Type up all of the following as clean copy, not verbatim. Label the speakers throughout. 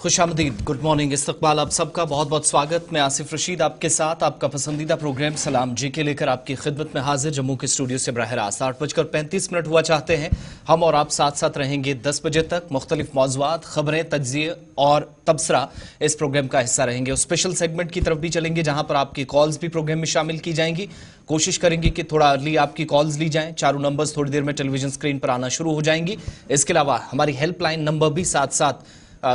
Speaker 1: खुशामदीद, good morning, इस्तकबाल आप सबका बहुत बहुत स्वागत। मैं आसिफ रशीद आपके साथ आपका पसंदीदा प्रोग्राम सलाम जीके लेकर आपकी खिदमत में हाजिर। जम्मू के स्टूडियो से बराह रास्त 8:35 हुआ चाहते हैं। हम और आप साथ साथ रहेंगे 10 बजे तक। मुख्तलिफ मौज़ूआत, खबरें, तज्ज़िये और तबसरा इस प्रोग्राम का हिस्सा रहेंगे। और स्पेशल सेगमेंट की तरफ भी चलेंगे जहां पर आपकी कॉल्स भी प्रोग्राम में शामिल की जाएंगी। कोशिश करेंगे कि थोड़ा अर्ली आपकी कॉल्स ली जाएं। चारों नंबर्स थोड़ी देर में टेलीविजन स्क्रीन पर आना शुरू हो जाएंगी। इसके अलावा हमारी हेल्पलाइन नंबर भी साथ साथ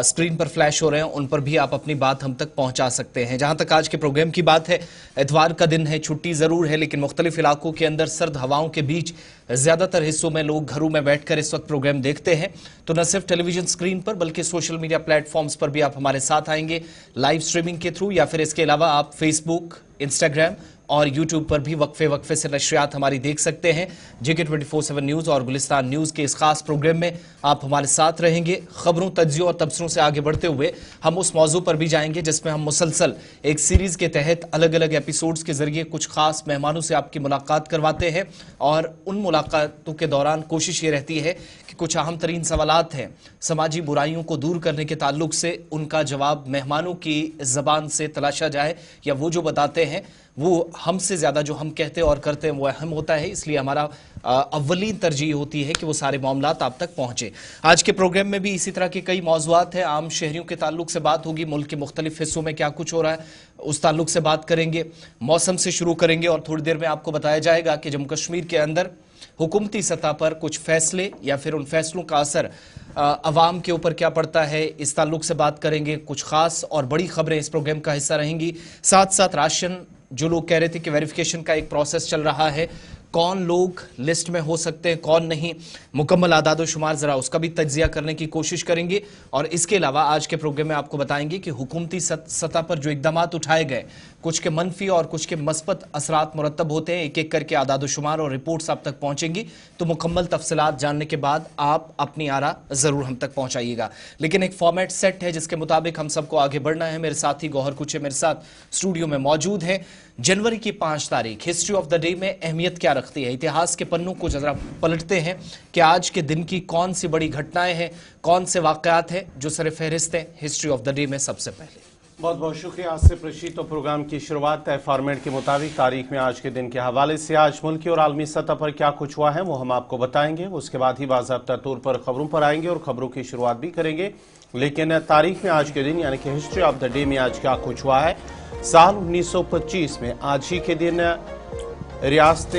Speaker 1: स्क्रीन पर फ्लैश हो रहे हैं, उन पर भी आप अपनी बात हम तक पहुंचा सकते हैं। जहां तक आज के प्रोग्राम की बात है, इतवार का दिन है, छुट्टी जरूर है, लेकिन मुख्तलिफ इलाकों के अंदर सर्द हवाओं के बीच ज्यादातर हिस्सों में लोग घरों में बैठकर इस वक्त प्रोग्राम देखते हैं। तो न सिर्फ टेलीविजन स्क्रीन पर बल्कि सोशल मीडिया प्लेटफॉर्म्स पर भी आप हमारे साथ आएंगे लाइव स्ट्रीमिंग के थ्रू, या फिर इसके अलावा आप फेसबुक, इंस्टाग्राम और यूट्यूब पर भी वक्फे से नशरियात हमारी देख सकते हैं। जेके 24/7 न्यूज़ और गुलिस्तान न्यूज़ के इस खास प्रोग्राम में आप हमारे साथ रहेंगे। खबरों, तज्जियों और तबसरों से आगे बढ़ते हुए हम उस मौजू पर भी जाएंगे जिसमें हम मुसलसल एक सीरीज़ के तहत अलग अलग एपिसोड्स के जरिए कुछ खास मेहमानों से आपकी मुलाकात करवाते हैं। और उन मुलाकातों के दौरान कोशिश ये रहती है कि कुछ अहम तरीन सवालात हैं समाजी बुराइयों को दूर करने के ताल्लुक से, उनका जवाब मेहमानों की ज़बान से तलाशा जाए, या वो जो बताते हैं वो हमसे ज़्यादा जो हम कहते और करते हैं वो अहम होता है। इसलिए हमारा अव्वलीन तरजीह होती है कि वो सारे मामलात आप तक पहुँचे। आज के प्रोग्राम में भी इसी तरह के कई मौज़ूआत हैं। आम शहरियों के ताल्लुक से बात होगी, मुल्क के मुख्तलिफ हिस्सों में क्या कुछ हो रहा है उस ताल्लुक से बात करेंगे। मौसम से शुरू करेंगे और थोड़ी देर में आपको बताया जाएगा कि जम्मू कश्मीर के अंदर हुकूमती सतह पर कुछ फैसले या फिर उन फैसलों का असर अवाम के ऊपर क्या पड़ता है, इस ताल्लुक से बात करेंगे। कुछ खास और बड़ी खबरें इस प्रोग्राम का हिस्सा रहेंगी। साथ साथ राशन, जो लोग कह रहे थे कि वेरिफिकेशन का एक प्रोसेस चल रहा है, कौन लोग लिस्ट में हो सकते हैं कौन नहीं, मुकम्मल आदाद शुमार ज़रा उसका भी तज्जिया करने की कोशिश करेंगे। और इसके अलावा आज के प्रोग्राम में आपको बताएंगे कि हुकूमती सतह पर जो इक़दामात उठाए गए, कुछ के मनफी और कुछ के मस्बत असरात मुरतब होते हैं। एक एक करके आदाद शुमार और रिपोर्ट्स आप तक पहुंचेंगी, तो मुकम्मल तफसीलात जानने के बाद आप अपनी आरा ज़रूर हम तक पहुंचाइएगा। लेकिन एक फॉर्मेट सेट है जिसके मुताबिक हम सबको आगे बढ़ना है। मेरे साथी गौहर कुचे मेरे साथ स्टूडियो में मौजूद है। जनवरी की 5 तारीख हिस्ट्री ऑफ द डे में अहमियत क्या रखती है, इतिहास के पन्नों को जरा पलटते हैं कि आज के दिन की कौन सी बड़ी घटनाएं हैं, कौन से वाकयात हैं जो सर फहरिस्त हैं हिस्ट्री ऑफ द डे में। सबसे पहले
Speaker 2: बहुत बहुत शुक्रिया आसिफ रशीद। तो प्रोग्राम की शुरुआत तय फॉर्मेट के मुताबिक तारीख में आज के दिन के हवाले से आज मुल्की और आलमी सतह पर क्या कुछ हुआ है वो हम आपको बताएंगे। उसके बाद ही बाज़ाब्ता तौर पर खबरों पर आएंगे और खबरों की शुरुआत भी करेंगे। लेकिन तारीख में आज के दिन यानी कि हिस्ट्री ऑफ द डे में आज क्या कुछ हुआ है। साल 1925 में आज ही के दिन रियासत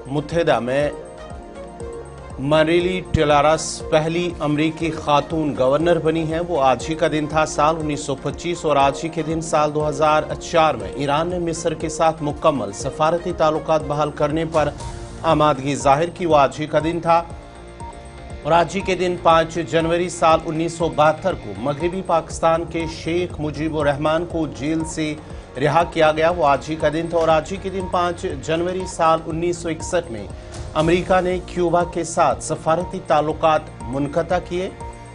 Speaker 2: मुत्तहिदा में मरीली टेलारस पहली अमरीकी खातून गवर्नर बनी हैं। वो आज ही का दिन था, साल 1925। और आज ही के दिन साल 2004 में ईरान ने मिस्र के साथ मुकम्मल सफारती ताल्लुकात बहाल करने पर आमादगी जाहिर की, वो आज ही का दिन था। और आज ही के दिन 5 जनवरी साल 1972 को मगरबी पाकिस्तान के शेख मुजीबुर रहमान को जेल से रिहा किया गया, वो आज ही का दिन था। और आज ही के दिन 5 जनवरी साल 1961 में अमेरिका ने क्यूबा के साथ सफारती ताल्लुकात मुनक़ता किए।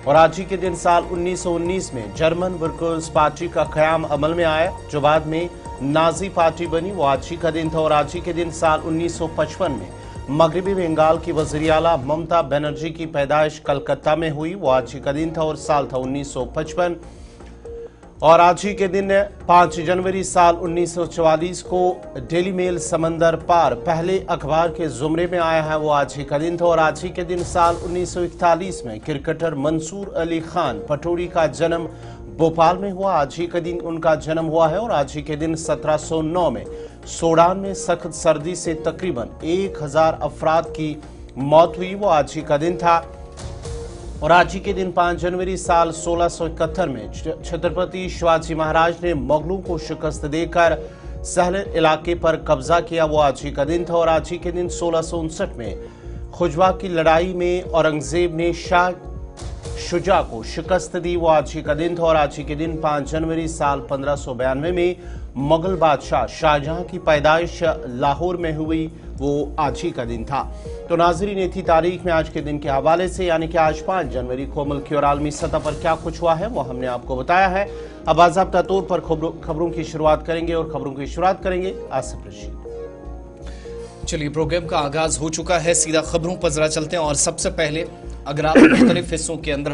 Speaker 2: और आज ही के दिन साल 1919 में जर्मन वर्कर्स पार्टी का क़याम अमल में आया जो बाद में नाजी पार्टी बनी, वो आज ही का दिन था। और आज ही के दिन साल 1955 में मगरबी बंगाल की वज़ीर आला ममता बनर्जी की पैदाइश कलकत्ता में हुई, वो आज ही का दिन था और साल था 1955। और आज ही के दिन 5 जनवरी साल 1944 को डेली मेल समंदर पार पहले अखबार के ज़ुमरे में आया है, वो आज ही का दिन था। और आज ही के दिन साल 1941 में क्रिकेटर मंसूर अली खान पटौड़ी का जन्म भोपाल में हुआ, आज ही के दिन उनका जन्म हुआ है। और आज ही के दिन 1709 में सूडान में सख्त सर्दी से तकरीबन 1000 अफराद की मौत हुई, वो आज ही का दिन था। और आज ही के दिन 5 जनवरी साल 1671 में छत्रपति शिवाजी महाराज ने मुगलों को शिकस्त देकर सहल इलाके पर कब्जा किया, वो आज ही का दिन था। और आज ही के दिन 1659 में खुजवा की लड़ाई में औरंगजेब ने शाह शुजा को शिकस्त दी, वो आज ही का दिन था। और आज ही के दिन 5 जनवरी साल 1592 में मुगल बादशाह शाहजहां की पैदाइश लाहौर में हुई, वो आज ही का दिन था। तो नाज़रीन, ये थी तारीख में आज के दिन के हवाले से, यानी कि आज 5 जनवरी को मुल्की और आलमी सतह पर क्या कुछ हुआ है वो हमने आपको बताया है। अब बाज़ाब्ता तौर पर खबरों की शुरुआत करेंगे और खबरों की शुरुआत करेंगे आसिफ रशीद।
Speaker 1: चलिए, प्रोग्राम का आगाज हो चुका है, सीधा खबरों पर जरा चलते हैं। और सबसे पहले अगर आप मुख्तलिफ हिस्सों के अंदर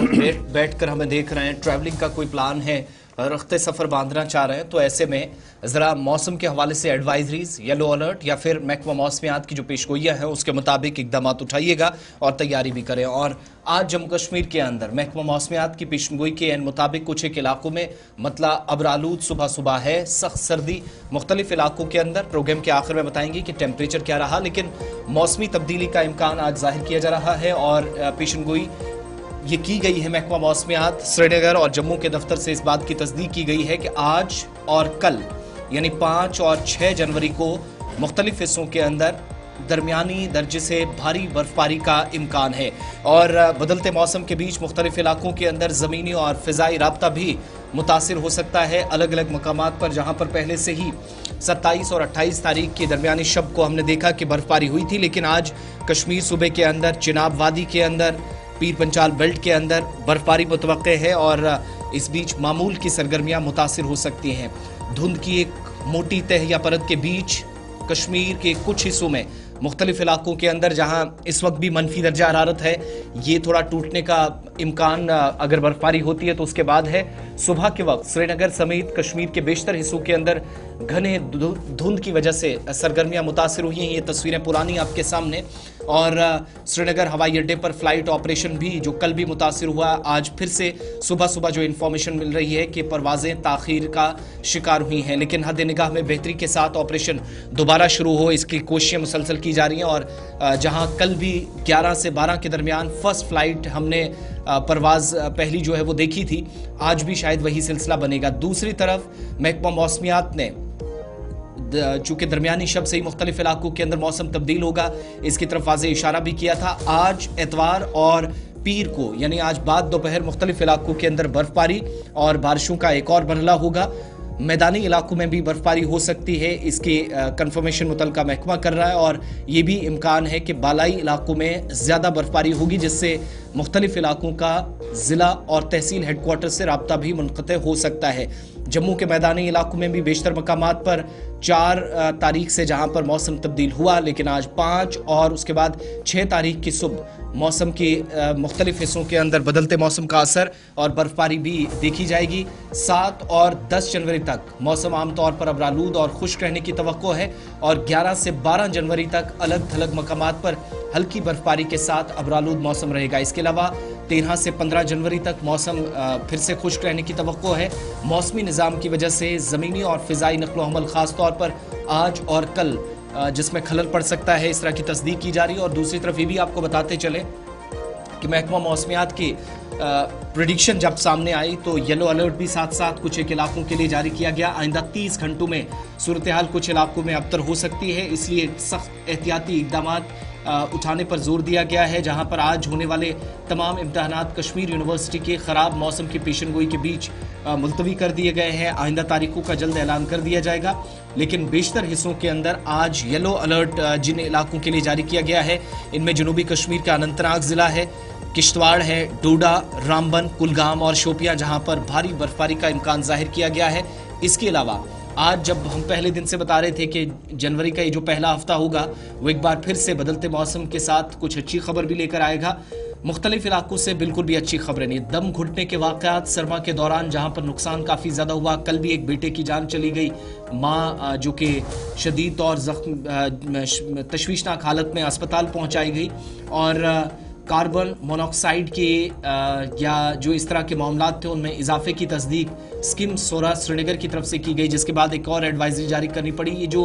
Speaker 1: बैठ कर हमें देख रहे हैं, ट्रैवलिंग का कोई प्लान है, रखते सफ़र बांधना चाह रहे हैं, तो ऐसे में ज़रा मौसम के हवाले से एडवाइजरीज, येलो अलर्ट या फिर महकमा मौसमियात की जो पेशगोइयाँ हैं उसके मुताबिक इकदाम उठाइएगा और तैयारी भी करें। और आज जम्मू कश्मीर के अंदर महकमा मौसमियात की पेशगोई के मुताबिक कुछ एक इलाकों में मतला अबरालूद सुबह सुबह है, सख्त सर्दी मुख्तलिफ इलाकों के अंदर। प्रोग्राम के आखिर में बताएंगे कि टेम्परेचर क्या रहा, लेकिन मौसमी तब्दीली का इम्कान आज जाहिर किया जा रहा है और पेशगोई ये की गई है। महकमा मौसमियात श्रीनगर और जम्मू के दफ्तर से इस बात की तस्दीक की गई है कि आज और कल यानी 5 और 6 जनवरी को मुख्तलिफ हिस्सों के अंदर दरमियानी दर्जे से भारी बर्फबारी का इम्कान है। और बदलते मौसम के बीच मुख्तलिफ इलाकों के अंदर ज़मीनी और फ़िज़ाई राब्ता भी मुतासिर हो सकता है अलग अलग मकामात पर, जहाँ पर पहले से ही 27 और 28 तारीख की दरमियानी शब को हमने देखा कि बर्फबारी हुई थी, लेकिन आज कश्मीर सूबे के अंदर, चिनाब वादी के अंदर, पीर पंचाल बेल्ट के अंदर बर्फबारी मुतवक्के है और इस बीच मामूल की सरगर्मियां मुतासिर हो सकती हैं। धुंध की एक मोटी तह या परत के बीच कश्मीर के कुछ हिस्सों में मुख्तलिफ इलाकों के अंदर जहां इस वक्त भी मनफी दर्जा हरारत है, ये थोड़ा टूटने का इम्कान अगर बर्फबारी होती है तो उसके बाद है। सुबह के वक्त श्रीनगर समेत कश्मीर के बेशतर हिस्सों के अंदर घने धुंध की वजह से सरगर्मियां मुतासिर हुई हैं। ये तस्वीरें पुरानी आपके सामने। और श्रीनगर हवाई अड्डे पर फ्लाइट ऑपरेशन भी जो कल भी मुतासिर हुआ, आज फिर से सुबह सुबह जो इन्फॉर्मेशन मिल रही है कि परवाजें ताखीर का शिकार हुई हैं, लेकिन हद निगाह में बेहतरी के साथ ऑपरेशन दोबारा शुरू हो इसकी कोशिशें मुसलसल की जा रही हैं। और जहां कल भी 11 से 12 के दरमियान फर्स्ट फ्लाइट हमने परवाज पहली जो है वो देखी थी, आज भी शायद वही सिलसिला बनेगा। दूसरी तरफ महकमा मौसमियात ने चूंकि दरमियानी शब से ही मुख्तलिफ इलाकों के अंदर मौसम तब्दील होगा, इसकी तरफ वाज़ेह इशारा भी किया था। आज एतवार और पीर को यानी आज बाद दोपहर मुख्तलिफ इलाकों के अंदर बर्फबारी और बारिशों का एक और मरहला होगा। मैदानी इलाकों में भी बर्फबारी हो सकती है, इसकी कंफर्मेशन मुतलका महकमा कर रहा है। और ये भी इम्कान है कि बालाई इलाकों में ज़्यादा बर्फबारी होगी, जिससे मुख्तलिफ इलाकों का ज़िला और तहसील हेडक्वार्टर से रब्ता भी मुनक़ते हो सकता है। जम्मू के मैदानी इलाकों में भी बेशतर मकामात पर 4 तारीख से जहां पर मौसम तब्दील हुआ, लेकिन आज 5 और उसके बाद 6 तारीख की सुबह मौसम के मुख्तलिफ हिस्सों के अंदर बदलते मौसम का असर और बर्फबारी भी देखी जाएगी। 7 और 10 जनवरी तक मौसम आमतौर पर अबरालूद और खुश्क रहने की तवक्को है और 11 से 12 जनवरी तक अलग थलग मकामात पर हल्की बर्फबारी के साथ अबरालूद मौसम रहेगा। इसके अलावा 13 से 15 जनवरी तक मौसम फिर से खुश्क रहने की तवक्को है। मौसमी निज़ाम की वजह से ज़मीनी और फ़िज़ाई नक़्ल व हमल ख़ास तौर पर आज और कल जिसमें खलल पड़ सकता है, इस तरह की तस्दीक की जा रही है। और दूसरी तरफ ये भी आपको बताते चले कि महकमा मौसमियात की प्रेडिक्शन जब सामने आई तो येलो अलर्ट भी साथ साथ कुछ एक इलाकों के लिए जारी किया गया। आइंदा 30 घंटों में सूरत हाल कुछ इलाकों में अबतर हो सकती है, इसलिए सख्त एहतियाती इक़दामात उठाने पर जोर दिया गया है। जहां पर आज होने वाले तमाम इम्तहानात कश्मीर यूनिवर्सिटी के ख़राब मौसम की पेशनगोई के बीच मुलतवी कर दिए गए हैं। आइंदा तारीखों का जल्द ऐलान कर दिया जाएगा, लेकिन बेशतर हिस्सों के अंदर आज येलो अलर्ट जिन इलाकों के लिए जारी किया गया है, इनमें जनूबी कश्मीर का अनंतनाग ज़िला है, किश्तवाड़ है, डोडा, रामबन, कुलगाम और शोपियां, जहां पर भारी बर्फबारी का इम्कान जाहिर किया गया है। इसके अलावा आज जब हम पहले दिन से बता रहे थे कि जनवरी का ये जो पहला हफ्ता होगा वो एक बार फिर से बदलते मौसम के साथ कुछ अच्छी खबर भी लेकर आएगा। मुख्तलिफ इलाकों से बिल्कुल भी अच्छी खबरें नहीं। दम घुटने के वाक़यात सरमा के दौरान जहां पर नुकसान काफ़ी ज़्यादा हुआ, कल भी एक बेटे की जान चली गई, माँ जो कि शदीद और तशवीशनाक हालत में अस्पताल पहुँचाई गई। और कार्बन मोनोक्साइड के या जो इस तरह के मामलात थे उनमें इजाफे की तस्दीक स्किम सोरा श्रीनगर की तरफ से की गई, जिसके बाद एक और एडवाइजरी जारी करनी पड़ी। ये जो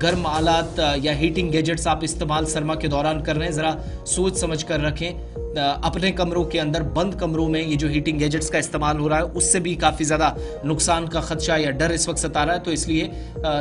Speaker 1: गर्म आलात या हीटिंग गैजेट्स आप इस्तेमाल सरमा के दौरान कर रहे हैं, ज़रा सोच समझ कर रखें। अपने कमरों के अंदर बंद कमरों में ये जो हीटिंग गैजेट्स का इस्तेमाल हो रहा है उससे भी काफ़ी ज़्यादा नुकसान का खदशा या डर इस वक्त सता रहा है, तो इसलिए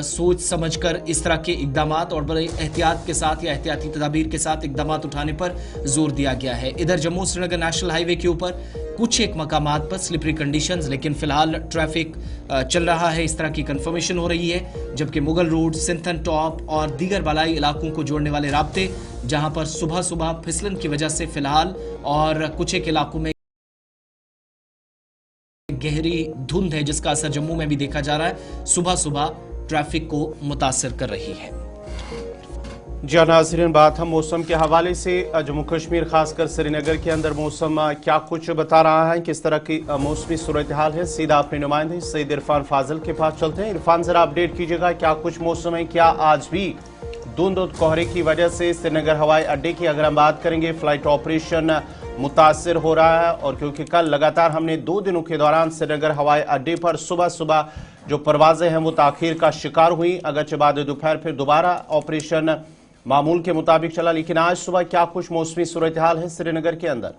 Speaker 1: सोच समझ कर इस तरह के इकदामात और बड़े एहतियात के साथ या एहतियाती तदाबीर के साथ इकदामात उठाने पर जोर दिया गया है। इधर जम्मू श्रीनगर नेशनल हाईवे के ऊपर कुछ एक मकामात पर स्लिपरी कंडीशंस, लेकिन फिलहाल ट्रैफिक चल रहा है, इस तरह की कंफर्मेशन हो रही है। जबकि मुगल रोड, सिंथन टॉप और दीगर बालाई इलाकों को जोड़ने वाले राब्ते, जहां पर सुबह सुबह फिसलन की वजह से फिलहाल और कुछ एक इलाकों में गहरी धुंध है जिसका असर जम्मू में भी देखा जा रहा है, सुबह सुबह ट्रैफिक को मुतासिर कर रही है।
Speaker 2: जी नाज़रीन, बात हम मौसम के हवाले से जम्मू कश्मीर खासकर श्रीनगर के अंदर मौसम क्या कुछ बता रहा है, किस तरह की मौसमी सूरत हाल है। सीधा अपने नुमाइंदे सईद इरफान फाजिल के पास चलते हैं। इरफान, जरा अपडेट कीजिएगा, क्या कुछ मौसम है, क्या आज भी धुंध और कोहरे की वजह से श्रीनगर हवाई अड्डे की अगर हम बात करेंगे फ्लाइट ऑपरेशन मुतासर हो रहा है। और क्योंकि कल लगातार हमने 2 दिनों के दौरान श्रीनगर हवाई अड्डे पर सुबह सुबह जो परवाजें हैं वो ताखीर का शिकार हुई, अगरचे बाद दोपहर फिर दोबारा ऑपरेशन मामूल के मुताबिक चला, लेकिन आज सुबह क्या कुछ मौसमी सूरत हाल है श्रीनगर के अंदर?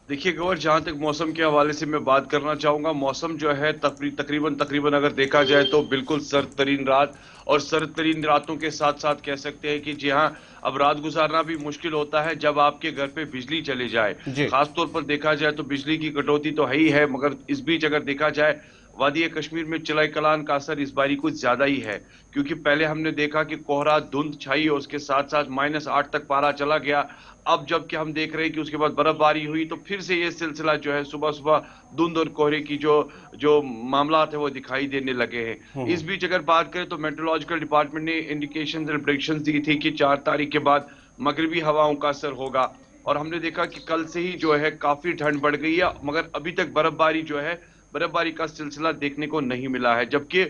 Speaker 3: देखिए गौर, जहां तक मौसम के हवाले से मैं बात करना चाहूंगा, मौसम जो है तकरीबन अगर देखा जाए तो बिल्कुल सर्द तरीन रात, और सर्द तरीन रातों के साथ साथ कह सकते हैं कि जी हाँ, अब रात गुजारना भी मुश्किल होता है जब आपके घर पे बिजली चले जाए। खासतौर पर देखा जाए तो बिजली की कटौती तो है ही है, मगर इस बीच अगर देखा जाए वादी कश्मीर में चिलाई कलान का असर इस बारी कुछ ज्यादा ही है, क्योंकि पहले हमने देखा कि कोहरा धुंध छाई और उसके साथ साथ -8 तक पारा चला गया। अब जबकि हम देख रहे हैं कि उसके बाद बर्फबारी हुई तो फिर से ये सिलसिला जो है सुबह सुबह धुंध और कोहरे की जो मामला है वो दिखाई देने लगे हैं। इस बीच अगर बात करें तो मेट्रोलॉजिकल डिपार्टमेंट ने इंडिकेशन एंड प्रेडिक्शंस दी थी कि 4 तारीख के बाद मगरबी हवाओं का असर होगा, और हमने देखा कि कल से ही जो है काफी ठंड बढ़ गई है, मगर अभी तक बर्फबारी का सिलसिला देखने को नहीं मिला है। जबकि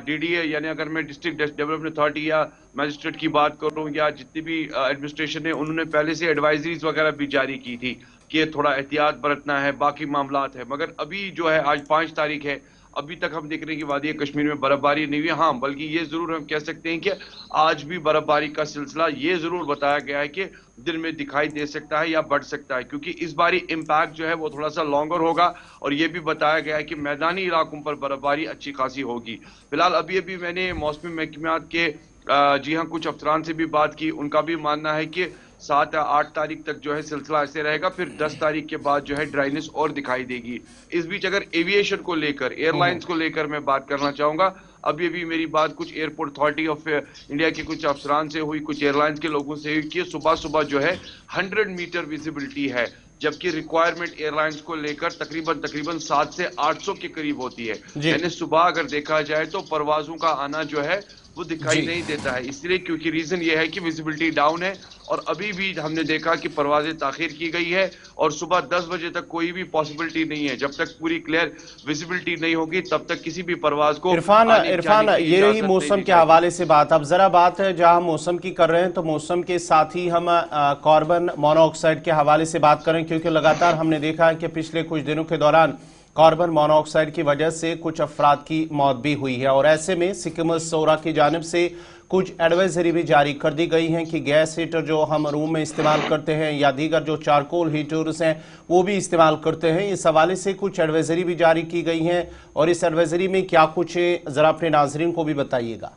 Speaker 3: डीडीए यानी अगर मैं डिस्ट्रिक्ट डेवलपमेंट अथॉरिटी या मैजिस्ट्रेट की बात करूं या जितनी भी एडमिनिस्ट्रेशन है, उन्होंने पहले से एडवाइजरीज वगैरह भी जारी की थी कि थोड़ा एहतियात बरतना है, बाकी मामलात है। मगर अभी जो है आज 5 तारीख है, अभी तक हम देख रहे हैं कि वादी कश्मीर में बर्फबारी नहीं हुई। हाँ, बल्कि ये जरूर हम कह सकते हैं कि आज भी बर्फबारी का सिलसिला ये जरूर बताया गया है कि दिन में दिखाई दे सकता है या बढ़ सकता है, क्योंकि इस बारी इम्पैक्ट जो है वो थोड़ा सा लॉन्गर होगा, और ये भी बताया गया है कि मैदानी इलाकों पर बर्फबारी अच्छी खासी होगी। फिलहाल अभी मैंने मौसमी महकमात के जी हाँ कुछ अफसरान से भी बात की, उनका भी मानना है कि 7 या 8 तारीख तक जो है सिलसिला ऐसे रहेगा, फिर 10 तारीख के बाद जो है ड्राइनेस और दिखाई देगी। इस बीच अगर एविएशन को लेकर, एयरलाइंस को लेकर मैं बात करना चाहूंगा, अभी मेरी बात कुछ एयरपोर्ट अथॉरिटी ऑफ इंडिया के कुछ अफसरान से हुई, कुछ एयरलाइंस के लोगों से हुई कि सुबह सुबह जो है 100 मीटर विजिबिलिटी है, जबकि रिक्वायरमेंट एयरलाइंस को लेकर तकरीबन 7 से 800 के करीब होती है। यानी सुबह अगर देखा जाए तो परवाजों का आना जो है वो दिखाई नहीं देता है, इसलिए क्योंकि रीजन ये है कि विजिबिलिटी डाउन है, और अभी भी हमने देखा कि परवाजें ताखीर की गई है, और सुबह 10 बजे तक कोई भी पॉसिबिलिटी नहीं है। जब तक पूरी क्लियर विजिबिलिटी नहीं होगी तब तक किसी भी परवाज को
Speaker 2: इरफान ये रही मौसम के हवाले से बात। अब जरा बात है जहां मौसम की कर रहे हैं, तो मौसम के साथ ही हम कार्बन मोनोऑक्साइड के हवाले से बात करें, क्योंकि लगातार हमने देखा है कि पिछले कुछ दिनों के दौरान कार्बन मोनोऑक्साइड की वजह से कुछ अफराद की मौत भी हुई है, और ऐसे में सिक्किम सौरा की जानिब से कुछ एडवाइजरी भी जारी कर दी गई हैं कि गैस हीटर जो हम रूम में इस्तेमाल करते हैं या दीगर जो चारकोल हीटर्स हैं वो भी इस्तेमाल करते हैं। इस हवाले से कुछ एडवाइजरी भी जारी की गई हैं, और इस एडवाइजरी में क्या कुछ है ज़रा अपने नाजरीन को भी बताइएगा।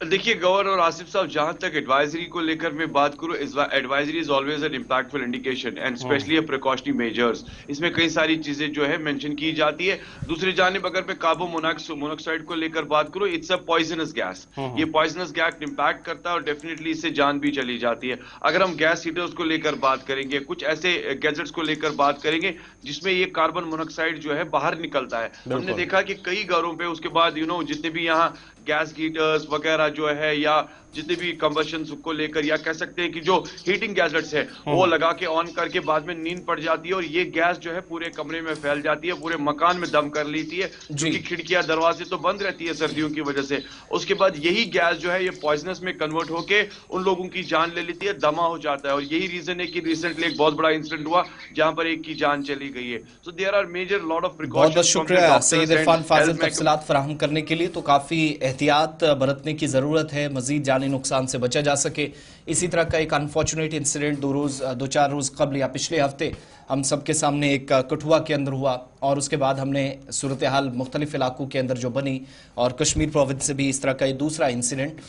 Speaker 3: देखिए गवर्नर और आसिफ साहब, जहां तक एडवाइजरी को लेकर मैं बात करूं, advisory is always an impactful indication and specially precautionary measures. इसमें कई सारी चीजें जो है मेंशन की जाती है। दूसरी जानिब अगर मैं कार्बन मोनोऑक्साइड को लेकर बात करूं, इट्स अ पॉइजनस गैस, ये पॉइजनस गैस इंपैक्ट करता है और डेफिनेटली इससे जान भी चली जाती है। अगर हम गैस हीटर्स को लेकर बात करेंगे, कुछ ऐसे गैजेट्स को लेकर बात करेंगे जिसमें ये कार्बन मोनोऑक्साइड जो है बाहर निकलता है, हमने देखा कि कई घरों पे उसके बाद जितने भी यहाँ गैस हीटर्स वगैरह जो है या जितने भी कंबशन को लेकर या कह सकते हैं कि जो हीटिंग गैजेट्स है वो लगा के ऑन करके बाद में नींद पड़ जाती है, और ये गैस जो है पूरे कमरे में फैल जाती है, पूरे मकान में दम कर लेती है, क्योंकि खिड़कियां दरवाजे तो बंद रहती है सर्दियों की वजह से। उसके बाद यही गैस जो है ये पॉइजनस में कन्वर्ट होके उन लोगों की जान ले लेती है, दमा हो जाता है, और यही रीजन है कि रिसेंटली एक बहुत बड़ा इंसिडेंट हुआ जहां पर एक की जान चली गई है। So there are major lot of precautions.
Speaker 1: बहुत बहुत शुक्रिया सईद इरफान फाजिल तफसीलात फराहम करने के लिए। तो काफी एहतियात बरतने की जरूरत है, मजीद जानी नुकसान से बचा जा सके। इसी तरह का एक अनफॉर्चुनेट इंसिडेंट 2-4 रोज कबल या पिछले हफ्ते हम सबके सामने एक कठुआ के अंदर हुआ, और उसके बाद हमने सूरत हाल मुख्तलिफ इलाकों के अंदर जो बनी, और कश्मीर प्रोविंस से भी इस तरह का दूसरा इंसिडेंट,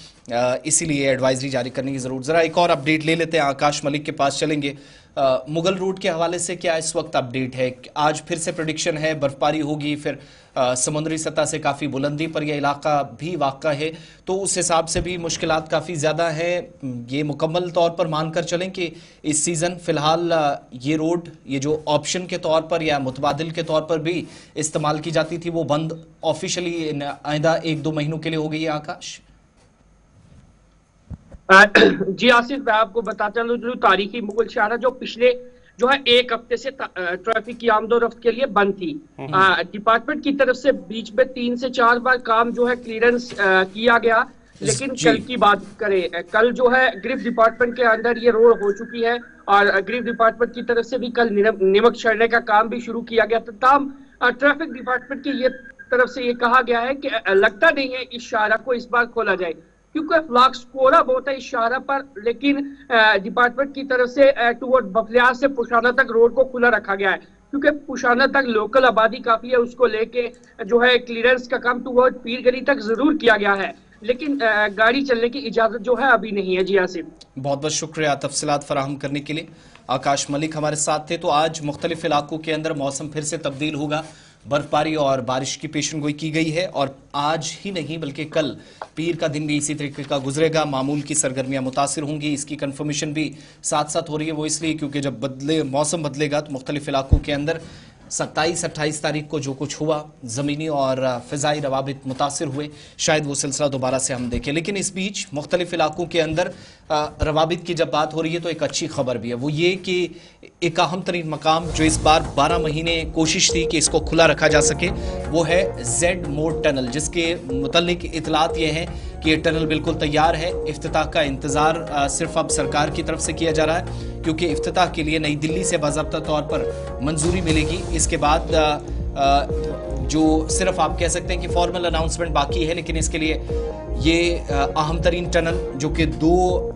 Speaker 1: इसीलिए एडवाइजरी जारी करने की ज़रूरत। ज़रा एक और अपडेट ले लेते हैं, आकाश मलिक के पास चलेंगे। मुगल रूट के हवाले से क्या इस वक्त अपडेट है? आज फिर से प्रेडिक्शन है बर्फबारी होगी, फिर समुद्री सतह से काफ़ी बुलंदी पर यह इलाका भी वाक़ा है, तो उस हिसाब से भी मुश्किलात काफ़ी ज़्यादा हैं। ये मुकम्मल तौर पर मानकर चलें कि इस सीज़न फ़िलहाल ये रोड, ये जो ऑप्शन के तौर पर या मुतबादिल के तौर पर भी इस्तेमाल की जाती थी, वो बंद ऑफिशियली आइंदा 1-2 महीनों के लिए हो गई है। आकाश,
Speaker 4: जी आसिफ, मैं आपको बताता हूँ जो तारीखी मुगल शाहरा जो पिछले जो है एक हफ्ते से ट्रैफिक की आमदोरफ्त के लिए बंद थी। डिपार्टमेंट की तरफ से बीच में 3 से 4 बार काम जो है क्लियरेंस किया गया, लेकिन कल की बात करें, कल जो है ग्रिफ डिपार्टमेंट के अंदर ये रोड हो चुकी है और ग्रिफ डिपार्टमेंट की तरफ से भी कल नमक छड़ने का काम भी शुरू किया गया। तमाम ट्रैफिक डिपार्टमेंट की ये तरफ से ये कहा गया है कि लगता नहीं है इस शाहरा को इस बार खोला जाए, क्योंकि फ्लक्स थोड़ा बहुत है इस शाहरा पर, लेकिन डिपार्टमेंट की तरफ से टूवर्ड बफलियार से पुशाना तक रोड को खुला रखा गया है, क्योंकि पुशाना तक लोकल आबादी काफी है, उसको लेके जो है क्लियरेंस का काम टूवर्ड पीर गली तक जरूर किया गया है, लेकिन गाड़ी चलने की इजाजत जो है अभी नहीं है। जी आसिफ,
Speaker 1: बहुत बहुत शुक्रिया तफसीलात फराहम करने के लिए। आकाश मलिक हमारे साथ थे। तो आज मुख्तलिफ इलाकों के अंदर मौसम फिर से तब्दील होगा, बर्फबारी और बारिश की पेशनगोई की गई है और आज ही नहीं बल्कि कल पीर का दिन भी इसी तरीके का गुजरेगा, मामूल की सरगर्मियां मुतासिर होंगी। इसकी कंफर्मेशन भी साथ साथ हो रही है, वो इसलिए क्योंकि जब मौसम बदलेगा तो मुख्तलिफ इलाकों के अंदर 27-28 तारीख को जो कुछ हुआ, ज़मीनी और फ़िज़ाई रवाबित मुतासिर हुए, शायद वो सिलसिला दोबारा से हम देखें। लेकिन इस बीच मुख्तलिफ इलाकों के अंदर रवाबित की जब बात हो रही है तो एक अच्छी खबर भी है, वो ये कि एक अहम तरीन मकाम जो इस बार 12 महीने कोशिश थी कि इसको खुला रखा जा सके, वो है जेड मोड टनल, जिसके मुतल्लिक इतलात ये हैं कि ये टनल बिल्कुल तैयार है। इफ्तिताह का इंतज़ार सिर्फ अब सरकार की तरफ से किया जा रहा है, क्योंकि इफ्तिताह के लिए नई दिल्ली से बाज़ाब्ता तौर पर मंजूरी मिलेगी। इसके बाद जो सिर्फ आप कह सकते हैं कि फॉर्मल अनाउंसमेंट बाकी है, लेकिन इसके लिए ये अहम तरीन टनल जो कि 2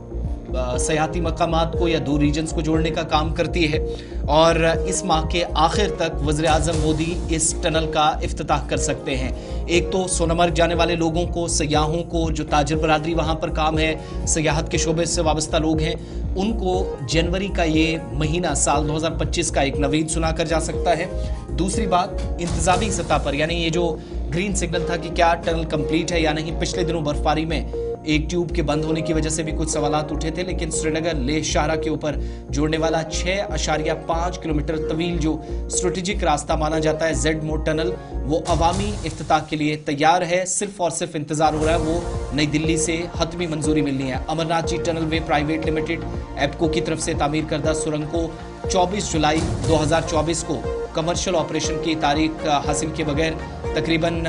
Speaker 1: सयाहती मकामात को या 2 रीजन्स को जोड़ने का काम करती है और इस माह के आखिर तक वज़ीर-ए-आज़म मोदी इस टनल का इफ्तिताह कर सकते हैं। एक तो सोनमर्ग जाने वाले लोगों को, सयाहों को, जो ताजिर बरादरी वहाँ पर काम है, सयाहत के शोबे से वाबस्ता लोग हैं, उनको जनवरी का ये महीना साल 2025 का एक नवीद सुनाकर जा सकता है। दूसरी बात इंतज़ामी सतह पर, यानी ये जो ग्रीन सिग्नल था कि क्या टनल कंप्लीट है या नहीं, पिछले दिनों बर्फबारी में एक ट्यूब के बंद होने की वजह से भी कुछ सवालात उठे थे, लेकिन श्रीनगर लेह शाहरा के ऊपर जोड़ने वाला 6.5 किलोमीटर तवील जो स्ट्रेटेजिक रास्ता माना जाता है जेड मोड टनल, वो अवामी इफ्तिताह के लिए तैयार है। सिर्फ और सिर्फ इंतजार हो रहा है वो नई दिल्ली से हतमी मंजूरी मिलनी है। अमरनाथ जी टनल वे प्राइवेट लिमिटेड एप्को की तरफ से तामीर करदा सुरंग को 24 जुलाई 2024 को कमर्शियल ऑपरेशन की तारीख हासिल किए बगैर तकरीबन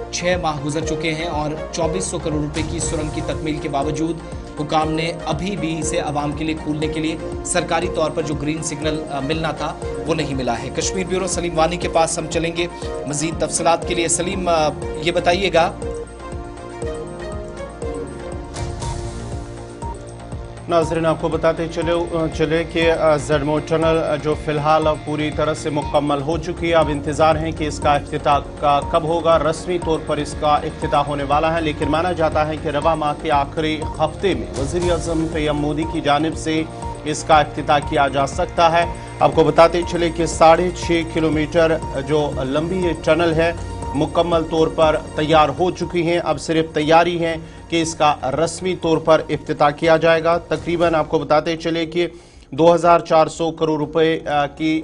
Speaker 1: 6 माह गुजर चुके हैं और 2400 करोड़ रुपए की सुरंग की तकमील के बावजूद हुकाम ने अभी भी इसे आवाम के लिए खोलने के लिए सरकारी तौर पर जो ग्रीन सिग्नल मिलना था वो नहीं मिला है। कश्मीर ब्यूरो सलीम वानी के पास हम चलेंगे मजीद तफसीलात के लिए। सलीम, ये बताइएगा।
Speaker 2: नाज़रीन, आपको बताते चले कि जेड मोड टनल जो फ़िलहाल अब पूरी तरह से मुकम्मल हो चुकी है। अब इंतज़ार है कि इसका इफ्तिताह का कब होगा। रस्मी तौर पर इसका इफ्तिताह होने वाला है, लेकिन माना जाता है कि रवा माह के आखिरी हफ्ते में वज़ीर-ए-आज़म पीएम मोदी की जानिब से इसका इफ्तिताह किया जा सकता है। आपको बताते चले कि 6.5 किलोमीटर जो लंबी ये टनल है मुकम्मल तौर पर तैयार हो चुकी हैं। अब सिर्फ तैयारी है कि इसका रस्मी तौर पर इफ्तिताह किया जाएगा। तकरीबन आपको बताते चले कि 2400 करोड़ रुपए की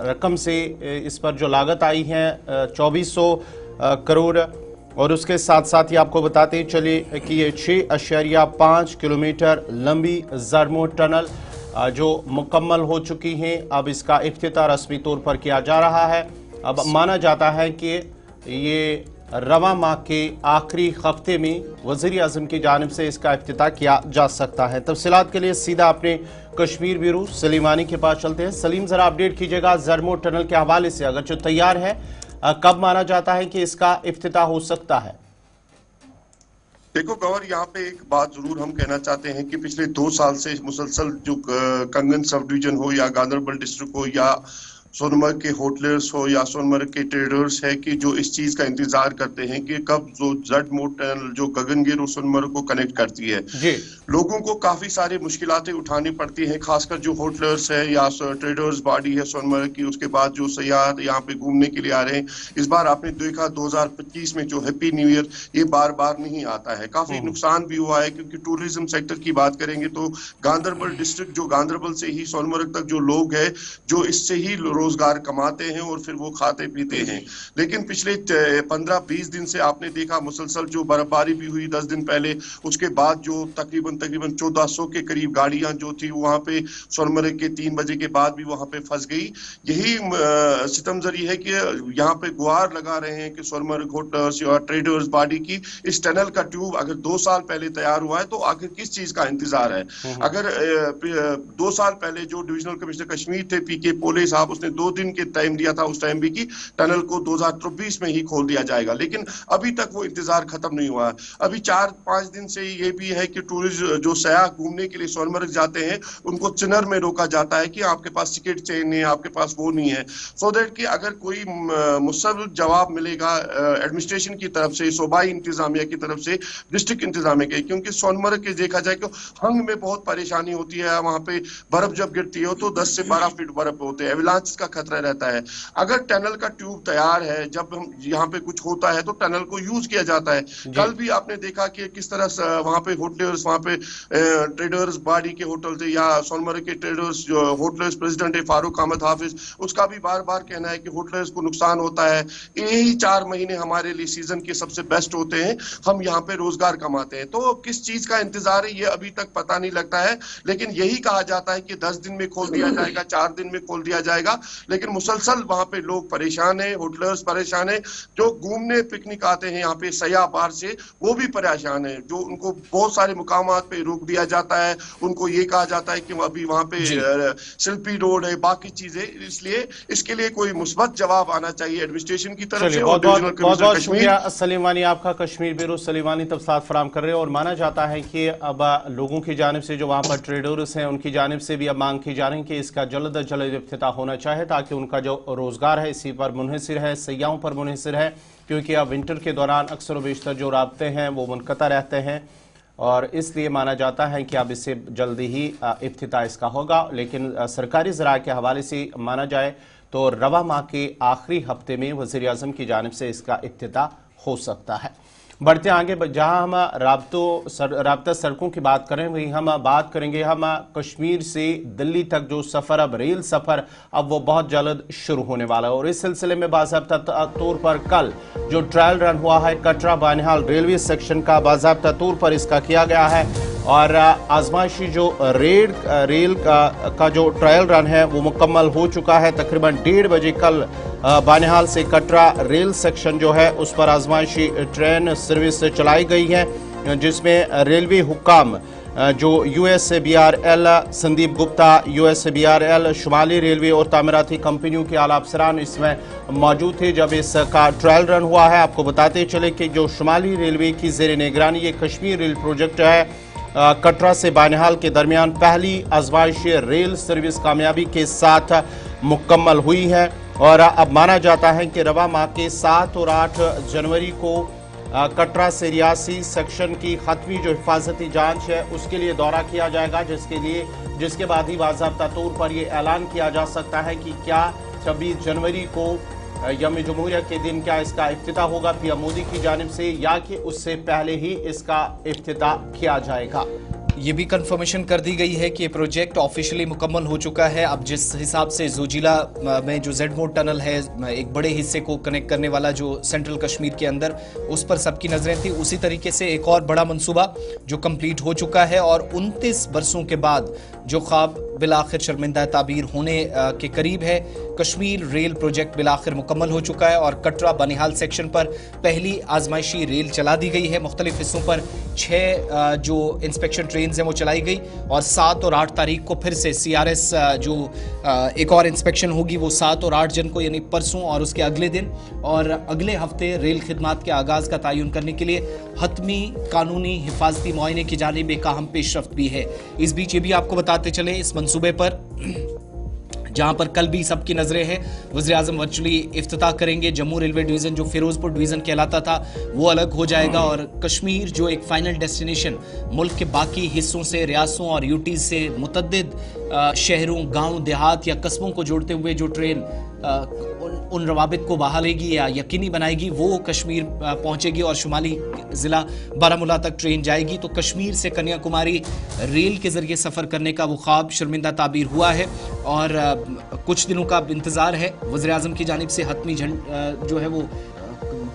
Speaker 2: रकम से इस पर जो लागत आई है 2400 करोड़, और उसके साथ साथ ही आपको बताते चले कि ये 6.5 किलोमीटर लंबी जेड मोड टनल जो मुकम्मल हो चुकी हैं। अब इसका इफ्तिताह रस्मी तौर पर किया जा रहा है। अब माना जाता है कि ये रवा माह के आखिरी हफ्ते में वज़ीर-ए-आज़म की जानिब से इसका इफ्तिताह किया जा सकता है। तफसीलात के लिए सीधा अपने कश्मीर ब्यूरो सलीम वानी के पास चलते हैं। सलीम, ज़रा अपडेट कीजिएगा जेड मोड टनल के हवाले से, अगर जो तैयार है कब माना जाता है कि इसका इफ्तिताह हो सकता है?
Speaker 5: देखो गौर, यहाँ पे एक बात जरूर हम कहना चाहते हैं कि पिछले 2 साल से मुसलसल जो कंगन सब डिवीजन हो या गांधरबल डिस्ट्रिक्ट हो या सोनमर्ग के होटलर्स हो या सोनमर्ग के ट्रेडर्स है कि जो इस चीज का इंतजार करते हैं कि कब जो जेड मोड टनल जो गगनगिर और सोनमर्ग को कनेक्ट करती है जी। लोगों को काफी सारी मुश्किलातें उठानी पड़ती हैं, खासकर जो होटलर्स है या ट्रेडर्स बॉडी है सोनमर्ग की, उसके बाद जो सयाह यहाँ पे घूमने के लिए आ रहे हैं। इस बार आपने देखा 2025 में जो हैप्पी न्यू ईयर ये बार बार नहीं आता है, काफी नुकसान भी हुआ है, क्योंकि टूरिज्म सेक्टर की बात करेंगे तो गांधरबल डिस्ट्रिक्ट जो गांधरबल से ही सोनमर्ग तक जो लोग है जो इससे ही रोजगार कमाते हैं और फिर वो खाते पीते हैं। लेकिन पिछले 15-20 दिन से आपने देखा मुसलसल जो बर्फबारी भी हुई 10 दिन पहले, उसके बाद जो तकरीबन 1400 के करीब गाड़ियां जो थी वहां पे सोनमर्ग के 3 बजे के बाद भी वहां पे फंस गई। यही सितमजरी है कि यहाँ पे गुहार लगा रहे हैं कि सोनमर्ग होटल्स या ट्रेडर्स बॉडी की इस टनल का ट्यूब अगर 2 साल पहले तैयार हुआ है तो आखिर किस चीज का इंतजार है। अगर 2 साल पहले जो डिविजनल कमिश्नर कश्मीर थे पीके पोले साहब, उसने 2 दिन के टाइम दिया था उस टाइम भी कि टनल को 2024 में ही खोल दिया जाएगा, लेकिन अभी तक वो इंतजार खत्म नहीं हुआ है। अभी 4-5 दिन से ये भी है कि टूरिस्ट जो सयाह घूमने के लिए सोनमर्ग जाते हैं उनको चिनर में रोका जाता है कि आपके पास टिकट चेन नहीं है, आपके पास वो नहीं है, सो दैट कि अगर कोई मुसव्वर जवाब मिलेगा एडमिनिस्ट्रेशन की तरफ से, सूबाई इंतजामिया की तरफ से, डिस्ट्रिक्ट इंतजामिया के, क्योंकि सोनमर्ग के देखा जाए कि हंग में बहुत परेशानी होती है, वहां पे बर्फ जब गिरती है तो 10 से 12 फीट बर्फ होते हैं, एवलांच का खतरा रहता है। अगर टनल का ट्यूब तैयार है, जब हम यहाँ पे कुछ होता है तो टनल को यूज किया जाता है। कल भी आपने देखा कि किस तरह वहां पे होटलर्स, वहां पे ट्रेडर्स बॉडी के होटल थे या सोनमर्ग के ट्रेडर्स जो होटलर्स प्रेसिडेंट है फारूक अहमद हाफिज, उसका भी बार बार कहना है कि होटलर्स को नुकसान होता है, यही 4 महीने हमारे लिए सीजन के सबसे बेस्ट होते हैं, हम यहाँ पे रोजगार कमाते हैं। तो किस चीज का इंतजार है ये अभी तक पता नहीं लगता है, लेकिन यही कहा जाता है कि 10 दिन में खोल दिया जाएगा, 4 दिन में खोल दिया जाएगा, लेकिन मुसलसल वहां पे लोग परेशान है, होटलर्स परेशान है, जो घूमने पिकनिक आते हैं यहाँ पे सयाह बाहर से वो भी परेशान है, जो उनको बहुत सारे मुकामात पे रोक दिया जाता है, उनको ये कहा जाता है कि अभी वहां पे शिल्पी रोड है, बाकी चीजें, इसलिए इसके लिए कोई मुस्बत जवाब आना चाहिए एडमिनिस्ट्रेशन की तरफ से।
Speaker 2: बहुत बहुत शुक्रिया सलीमानी आपका, कश्मीर ब्यूरो सलीमानी तफसीलात फराहम कर रहे हैं। और माना जाता है कि अब लोगों की जानिब से जो वहाँ पर ट्रेडर्स हैं उनकी जानिब से भी अब मांग की जा रही है कि इसका जल्द अज जल्द इफ्तिताह होना चाहिए ताकि उनका जो रोज़गार है इसी पर मुनहसिर है, सयाहों पर मुनहसिर है, क्योंकि अब विंटर के दौरान अक्सर व बेशतर जो राब्ते हैं वो मुनक़ता रहते हैं और इसलिए माना जाता है कि अब इससे जल्दी ही इफ्तिताह इसका होगा। लेकिन सरकारी ज़राए के हवाले से माना जाए तो रवा माह के आखिरी हफ्ते में वज़ीर-ए-आज़म की जानिब से इसका इफ्तिताह हो सकता है। बढ़ते आगे, जहां हम राब्ता सड़कों की बात करें वहीं हम बात करेंगे हम कश्मीर से दिल्ली तक जो सफ़र, अब रेल सफ़र अब वो बहुत जल्द शुरू होने वाला है और इस सिलसिले में बाज़ाब्ता तौर पर कल जो ट्रायल रन हुआ है कटरा बानिहाल रेलवे सेक्शन का, बाज़ाब्ता तौर पर इसका किया गया है और आजमाइशी जो रेल का जो ट्रायल रन है वो मुकम्मल हो चुका है। तकरीबन 1:30 बजे कल बानिहाल से कटरा रेल सेक्शन जो है उस पर आजमाइशी ट्रेन सर्विस चलाई गई है, जिसमें रेलवे हुक्काम जो USABRL संदीप गुप्ता, USABRL शुमाली रेलवे और तामीराती कंपनियों के आला अफसरान इसमें मौजूद थे जब इसका ट्रायल रन हुआ है। आपको बताते चले कि जो शुमाली रेलवे की ज़ेर निगरानी ये कश्मीर रेल प्रोजेक्ट है, कटरा से बानिहाल के दरमियान पहली आजमाइशी रेल सर्विस कामयाबी के साथ मुकम्मल हुई है और अब माना जाता है कि रवा माह के 7 और 8 जनवरी को कटरा से रियासी सेक्शन की खत्मी जो हिफाजती जांच है उसके लिए दौरा किया जाएगा, जिसके बाद ही बाज़ाब्ता तौर पर यह ऐलान किया जा सकता है कि क्या 26 जनवरी को यम जमहूरिया के दिन क्या इसका इफ्तिताह होगा पीएम मोदी की जानिब से या कि उससे पहले ही इसका इफ्तिताह किया जाएगा।
Speaker 1: ये भी कंफर्मेशन कर दी गई है कि ये प्रोजेक्ट ऑफिशियली मुकम्मल हो चुका है। अब जिस हिसाब से जोजिला में जो जेड मोड टनल है एक बड़े हिस्से को कनेक्ट करने वाला जो सेंट्रल कश्मीर के अंदर उस पर सबकी नजरें थी, उसी तरीके से एक और बड़ा मंसूबा जो कंप्लीट हो चुका है और 29 बरसों के बाद जो ख्वाब बिलाखिर शर्मिंदा ताबीर होने के करीब है, कश्मीर रेल प्रोजेक्ट बिलाखिर मुकम्मल हो चुका है और कटरा बनिहाल सेक्शन पर पहली आजमाइशी रेल चला दी गई है। मुख्तलिफ हिस्सों पर 6 जो इंस्पेक्शन ट्रेन हैं वो चलाई गई और 7 और 8 तारीख को फिर से CRS जो एक और इंस्पेक्शन होगी वो 7 और 8 जन को यानी परसों और उसके अगले दिन और अगले हफ्ते रेल खिदमात के आगाज़ का तयन करने के लिए हतमी कानूनी हिफाजती मुआयने की जानिब एक अहम पेशरफ्त भी है। इस बीच ये भी आपको बताते चले इस मंसूबे पर जहां पर कल भी सबकी नजरें हैं, वज़ीर-ए-आज़म वर्चुअली इफ्तिताह करेंगे। जम्मू रेलवे डिवीज़न जो फिरोजपुर डिवीज़न कहलाता था वो अलग हो जाएगा और कश्मीर जो एक फाइनल डेस्टिनेशन मुल्क के बाकी हिस्सों से, रियासतों और यूटीज़ से मुतअद्दिद शहरों, गांव, देहात या कस्बों को जोड़ते हुए जो ट्रेन उन रवाबित को बहालेगी या यकीनी बनाएगी वो कश्मीर पहुंचेगी और शुमाली ज़िला बारामूला तक ट्रेन जाएगी। तो कश्मीर से कन्याकुमारी रेल के ज़रिए सफ़र करने का वो ख्वाब शर्मिंदा ताबीर हुआ है और कुछ दिनों का इंतज़ार है। वज़ीर आज़म की जानिब से हतमी जो है वो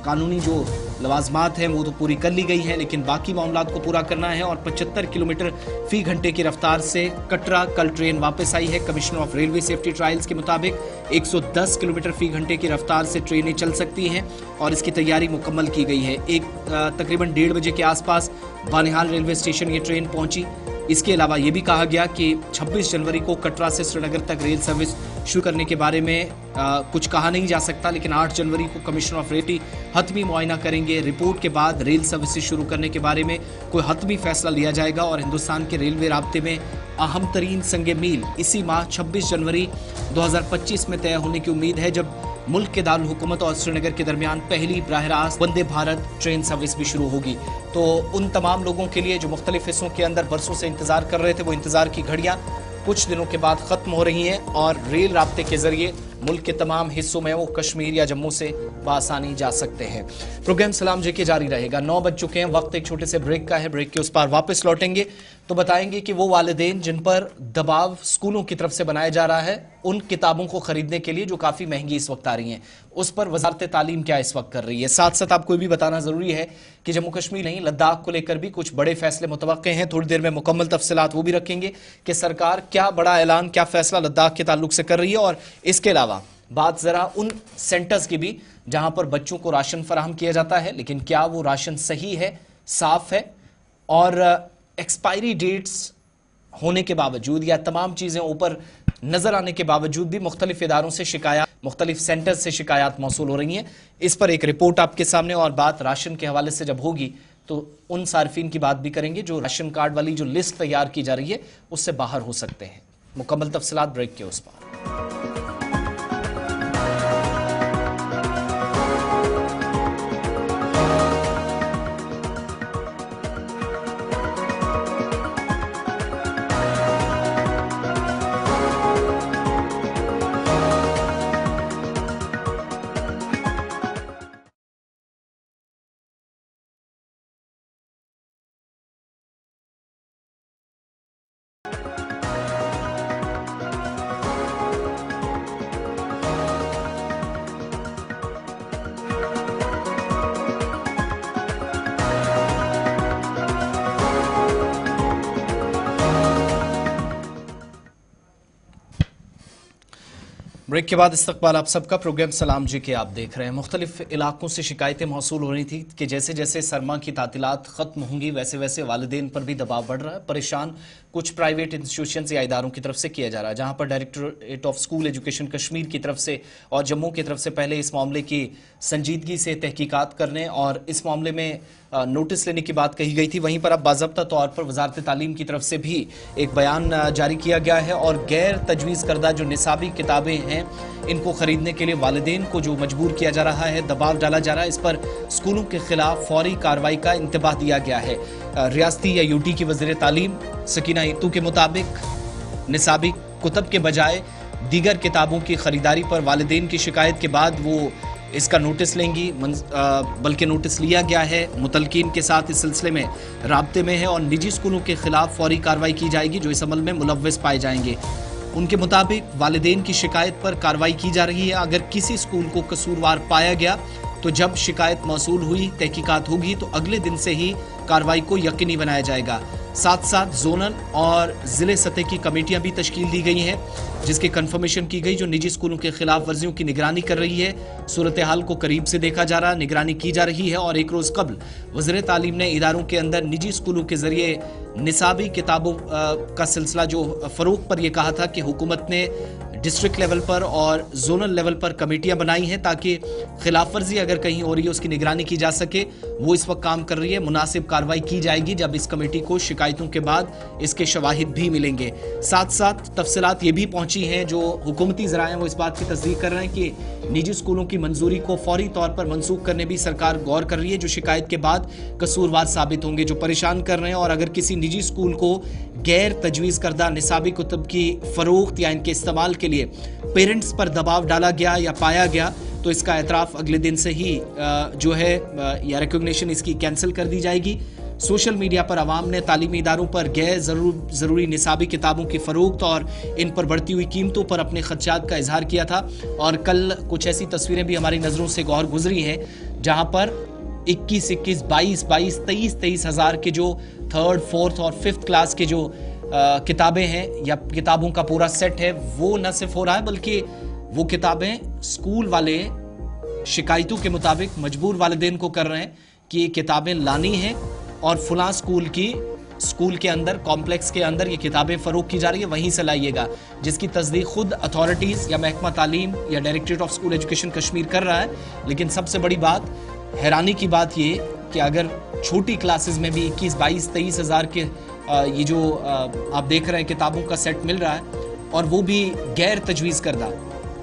Speaker 1: कानूनी जो लवाजमात हैं वो तो पूरी कर ली गई हैं, लेकिन बाकी मामलात को पूरा करना है। और 75 किलोमीटर फी घंटे की रफ्तार से कटरा कल ट्रेन वापस आई है। Commissioner of railway safety trials के मुताबिक 110 किलोमीटर फी घंटे की रफ्तार से ट्रेनें चल सकती हैं और इसकी तैयारी मुकम्मल की गई है। तकरीबन 1:30 बजे के आसपास बानिहाल रेलवे स्टेशन ये ट्रेन पहुंची। इसके अलावा ये भी कहा गया कि 26 जनवरी को कटरा से श्रीनगर तक रेल सर्विस शुरू करने के बारे में कुछ कहा नहीं जा सकता, लेकिन 8 जनवरी को कमिश्नर ऑफ रेलवे हतमी मुआयना करेंगे। रिपोर्ट के बाद रेल सर्विसेज शुरू करने के बारे में कोई हतमी फैसला लिया जाएगा और हिंदुस्तान के रेलवे राब्ते में अहम तरीन संगे मील इसी माह 26 जनवरी 2025 में तय होने की उम्मीद है, जब मुल्क के दारुल हुकूमत और श्रीनगर के दरमियान पहली बराह रास्त वंदे भारत ट्रेन सर्विस भी शुरू होगी। तो उन तमाम लोगों के लिए जो मुख्तलिफ हिस्सों के अंदर बरसों से इंतजार कर रहे थे, वो इंतजार की घड़ियां कुछ दिनों के बाद खत्म हो रही हैं और रेल राब्ते के जरिए मुल्क के तमाम हिस्सों में वो कश्मीर या जम्मू से बआसानी जा सकते हैं। प्रोग्राम सलाम जेके जारी रहेगा। 9 बज चुके हैं, वक्त एक छोटे से ब्रेक का है। ब्रेक के उस पार वापस लौटेंगे तो बताएंगे कि वो वालिदैन जिन पर दबाव स्कूलों की तरफ से बनाया जा रहा है उन किताबों को खरीदने के लिए जो काफ़ी महंगी इस वक्त आ रही हैं, उस पर वजारत तालीम क्या इस वक्त कर रही है। साथ साथ आपको भी बताना ज़रूरी है कि जम्मू कश्मीर नहीं, लद्दाख को लेकर भी कुछ बड़े फैसले मुतवक्के हैं। थोड़ी देर में मुकम्मल तफसीलात वो भी रखेंगे कि सरकार क्या बड़ा ऐलान, क्या फैसला लद्दाख के ताल्लुक से कर रही है। और इसके अलावा बात ज़रा उन सेंटर्स की भी जहां पर बच्चों को राशन फराहम किया जाता है, लेकिन क्या वो राशन सही है, साफ है, और एक्सपायरी डेट्स होने के बावजूद या तमाम चीज़ें ऊपर नज़र आने के बावजूद भी मुख्तलिफ इदारों से शिकायत, मुख्तलिफ सेंटर्स से शिकायत मौसूल हो रही हैं। इस पर एक रिपोर्ट आपके सामने, और बात राशन के हवाले से जब होगी तो उन सार्फिन की बात भी करेंगे जो राशन कार्ड वाली जो लिस्ट तैयार की जा रही है उससे बाहर हो सकते हैं। मुकम्मल तफसीलात ब्रेक के उस पार। ब्रेक के बाद इस्तकबाल आप सबका। प्रोग्राम सलाम जी के आप देख रहे हैं। मुख्तलिफ इलाकों से शिकायतें मौसूल हो रही थी कि जैसे जैसे सरमा की तातीलात ख़त्म होंगी वैसे वैसे वालिदैन पर भी दबाव बढ़ रहा है। परेशान कुछ प्राइवेट इंस्टीट्यूशन या इदारों की तरफ से किया जा रहा है, जहां पर directorate of school education Kashmir की तरफ से और जम्मू की तरफ से पहले इस मामले की संजीदगी से तहकीकात करने और इस मामले में नोटिस लेने की बात कही गई थी। वहीं पर अब बाज़ाब्ता तौर पर वजारत तालीम की तरफ से भी एक बयान जारी किया गया है और गैर तजवीज़ करदा जो निसाबी किताबें हैं इनको ख़रीदने के लिए वालिदैन को जो मजबूर किया जा रहा है, दबाव डाला जा रहा है, इस पर स्कूलों के खिलाफ फौरी कार्रवाई का इंतबाह दिया गया है। रियासती या यूटी की वज़ीर तालीम सकीना इत्तू के मुताबिक निसाबी कुतब के बजाय दीगर किताबों की ख़रीदारी पर वालिदैन की शिकायत के बाद वो इसका नोटिस लेंगी, बल्कि नोटिस लिया गया है, मुतलकीन के साथ इस सिलसिले में राब्ते में है और निजी स्कूलों के खिलाफ फौरी कार्रवाई की जाएगी जो इस अमल में मुलव्वस पाए जाएंगे। उनके मुताबिक वालिदैन की शिकायत पर कार्रवाई की जा रही है। अगर किसी स्कूल को कसूरवार पाया गया तो जब शिकायत मौसूल हुई, तहकीकात होगी तो अगले दिन से ही कार्रवाई को यकीनी बनाया जाएगा। साथ साथ जोनल और ज़िले सतह की कमेटियां भी तश्कील दी गई हैं जिसकी कन्फर्मेशन की गई जो निजी स्कूलों के खिलाफ वर्जियों की निगरानी कर रही है। सूरत हाल को करीब से देखा जा रहा, निगरानी की जा रही है और एक रोज़ कबल वज़ीर तालीम ने इदारों के अंदर निजी स्कूलों के ज़रिए निसाबी किताबों का सिलसिला जो फ़रोग़ पर यह कहा था कि हुकूमत ने डिस्ट्रिक्ट लेवल पर और जोनल लेवल पर कमेटियां बनाई हैं ताकि खिलाफ वर्जी अगर कहीं हो रही है उसकी निगरानी की जा सके। वो इस वक्त काम कर रही है। मुनासिब कार्रवाई की जाएगी जब इस कमेटी को शिकायतों के बाद इसके शवाहिद भी मिलेंगे। साथ साथ तफसीलात ये भी पहुंची हैं जो हुकूमती ज़राए हैं वो इस बात की तस्दीक कर रहे हैं कि निजी स्कूलों की मंजूरी को फौरी तौर पर मनसूख करने भी सरकार गौर कर रही है जो शिकायत के बाद कसूरवार साबित होंगे, जो परेशान कर रहे हैं। और अगर किसी निजी स्कूल को गैर तजवीज़ करदा निसाबी कुतुब की फ़रोख्त या इनके इस्तेमाल के लिए पेरेंट्स पर दबाव डाला गया या पाया गया तो इसका एतराफ़ अगले दिन से ही जो है या रिकॉग्निशन इसकी कैंसिल कर दी जाएगी। सोशल मीडिया पर आवाम ने तालीमी इदारों पर गैर ज़रूरी निसाबी किताबों की फ़रोख्त और इन पर बढ़ती हुई कीमतों पर अपने खदशात का इजहार किया था। और कल कुछ ऐसी तस्वीरें भी हमारी नज़रों से गौर गुजरी हैं जहाँ पर 21, 22, 23 हज़ार के जो 3rd, 4th और 5th क्लास के जो किताबें हैं या किताबों का पूरा सेट है वो न सिर्फ हो रहा है बल्कि वो किताबें स्कूल वाले शिकायतों के मुताबिक मजबूर वालिदैन को कर रहे हैं कि ये किताबें लानी हैं और फलां स्कूल के अंदर कॉम्प्लेक्स के अंदर ये किताबें फ़रोख्त की जा रही है, वहीं से लाइएगा, जिसकी तस्दीक खुद अथॉरिटीज़ या महकमा तालीम या directorate of school education Kashmir कर रहा है। लेकिन सबसे बड़ी बात, हैरानी की बात ये कि अगर छोटी क्लासेस में भी 21, 22, 23 हज़ार के ये जो आप देख रहे हैं किताबों का सेट मिल रहा है और वो भी गैर तजवीज़ करदा,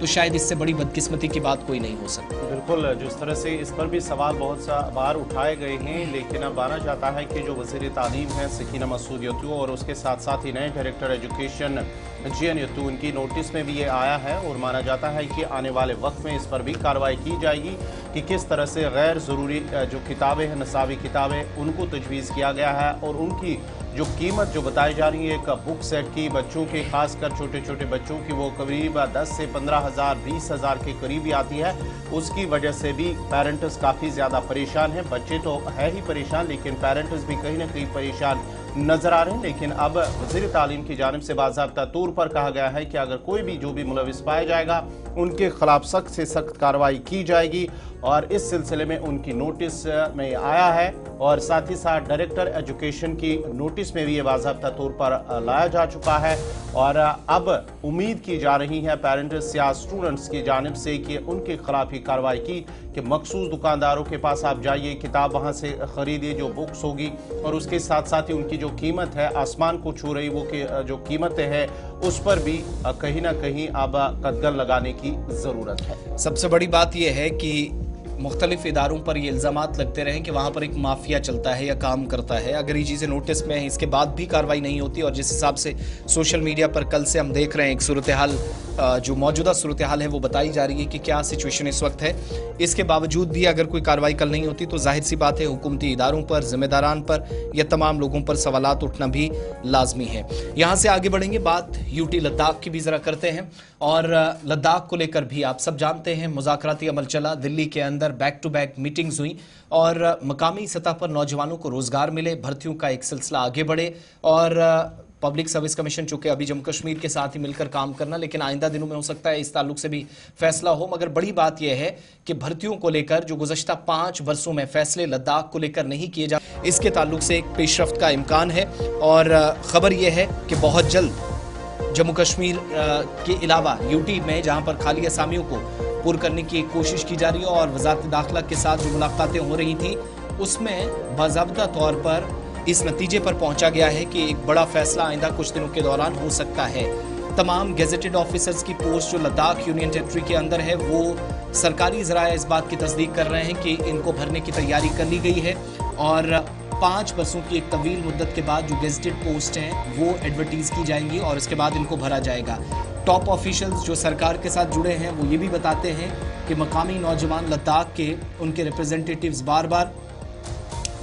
Speaker 1: तो शायद इससे बड़ी बदकिस्मती की बात कोई नहीं हो सकती।
Speaker 2: बिल्कुल, जिस तरह से इस पर भी सवाल बहुत सा बार उठाए गए हैं, लेकिन अब माना जाता है कि जो वज़ीर तालीम है सकीना मसूद यतू और उसके साथ साथ ही नए डायरेक्टर एजुकेशन GN यतू, उनकी नोटिस में भी ये आया है और माना जाता है कि आने वाले वक्त में इस पर भी कार्रवाई की जाएगी कि किस तरह से गैर ज़रूरी जो किताबें हैं, निसाबी किताबें, उनको तजवीज़ किया गया है और उनकी जो कीमत जो बताई जा रही है एक बुक सेट की, बच्चों के खासकर छोटे छोटे बच्चों की, वो करीब 10 से 15 हज़ार 20 हज़ार के करीब ही आती है। उसकी वजह से भी पेरेंट्स काफ़ी ज़्यादा परेशान हैं। बच्चे तो है ही परेशान, लेकिन पेरेंट्स भी कहीं ना कहीं परेशान नज़र आ रहे हैं। लेकिन अब वज़ीर तालीम की जानिब से बाज़ाब्ता तौर पर कहा गया है कि अगर कोई भी जो भी मुलविस पाया जाएगा उनके खिलाफ सख्त से सख्त कार्रवाई की जाएगी और इस सिलसिले में उनकी नोटिस में आया है और साथ ही साथ डायरेक्टर एजुकेशन की नोटिस में भी ये बाज़ाब्ता तौर पर लाया जा चुका है। और अब उम्मीद की जा रही है पेरेंट्स या स्टूडेंट्स की जानिब से कि उनके खिलाफ ही कार्रवाई की कि मखसूस दुकानदारों के पास आप जाइए, किताब वहाँ से ख़रीदिए जो बुक्स होगी और उसके साथ साथ ही उनकी जो कीमत है आसमान को छू रही, वो जो कीमतें हैं उस पर भी कहीं ना कहीं अब कदगन लगाने की ज़रूरत है।
Speaker 1: सबसे बड़ी बात यह है कि मुख्तलिफ इदारों पर ये इल्ज़ामात लगते रहे कि वहाँ पर एक माफिया चलता है या काम करता है। अगर ये चीज़ें नोटिस में हैं, इसके बाद भी कार्रवाई नहीं होती और जिस हिसाब से सोशल मीडिया पर कल से हम देख रहे हैं एक सूरत हाल, जो मौजूदा सूरत हाल है वो बताई जा रही है कि क्या सिचुएशन इस वक्त है, इसके बावजूद भी अगर कोई कार्रवाई कल नहीं होती तो जाहिर सी बात है हुकूमती इदारों पर, ज़िम्मेदारान पर या तमाम लोगों पर सवालात उठना भी लाजमी है। यहाँ से आगे बढ़ेंगे, बात यूटी लद्दाख की भी ज़रा करते हैं और लद्दाख को लेकर भी आप सब जानते हैं मुज़ाकराती अमल चला, दिल्ली के अंदर बैक टू बैक मीटिंग्स हुई और मकामी सतह पर नौजवानों को रोज़गार मिले, भर्तियों का एक सिलसिला आगे बढ़े और पब्लिक सर्विस कमीशन चूँकि अभी जम्मू कश्मीर के साथ ही मिलकर काम करना, लेकिन आइंदा दिनों में हो सकता है इस ताल्लुक से भी फैसला हो। मगर बड़ी बात यह है कि भर्तियों को लेकर जो गुज़श्ता 5 वर्षों में फैसले लद्दाख को लेकर नहीं किए जा, इसके ताल्लुक से एक पेशरफ्त का इम्कान है और ख़बर यह है कि बहुत जल्द जम्मू कश्मीर के अलावा यूटी में जहाँ पर खाली असामियों को पूर्ण करने की कोशिश की जा रही है और वज़ारत दाखिला के साथ जो मुलाकातें हो रही थी उसमें बाज़ाब्ता तौर पर इस नतीजे पर पहुंचा गया है कि एक बड़ा फैसला आइंदा कुछ दिनों के दौरान हो सकता है। तमाम गेजेटेड ऑफिसर्स की पोस्ट जो लद्दाख यूनियन टेरिटरी के अंदर है वो सरकारी ज़राए इस बात की तस्दीक कर रहे हैं कि इनको भरने की तैयारी कर ली गई है और 5 वर्षों की एक तवील मुद्दत के बाद जो गेजेटेड पोस्ट हैं वो एडवर्टीज़ की जाएंगी और इसके बाद इनको भरा जाएगा। टॉप ऑफिशियल्स जो सरकार के साथ जुड़े हैं वो ये भी बताते हैं कि मकामी नौजवान लद्दाख के उनके रिप्रेजेंटेटिव्स बार बार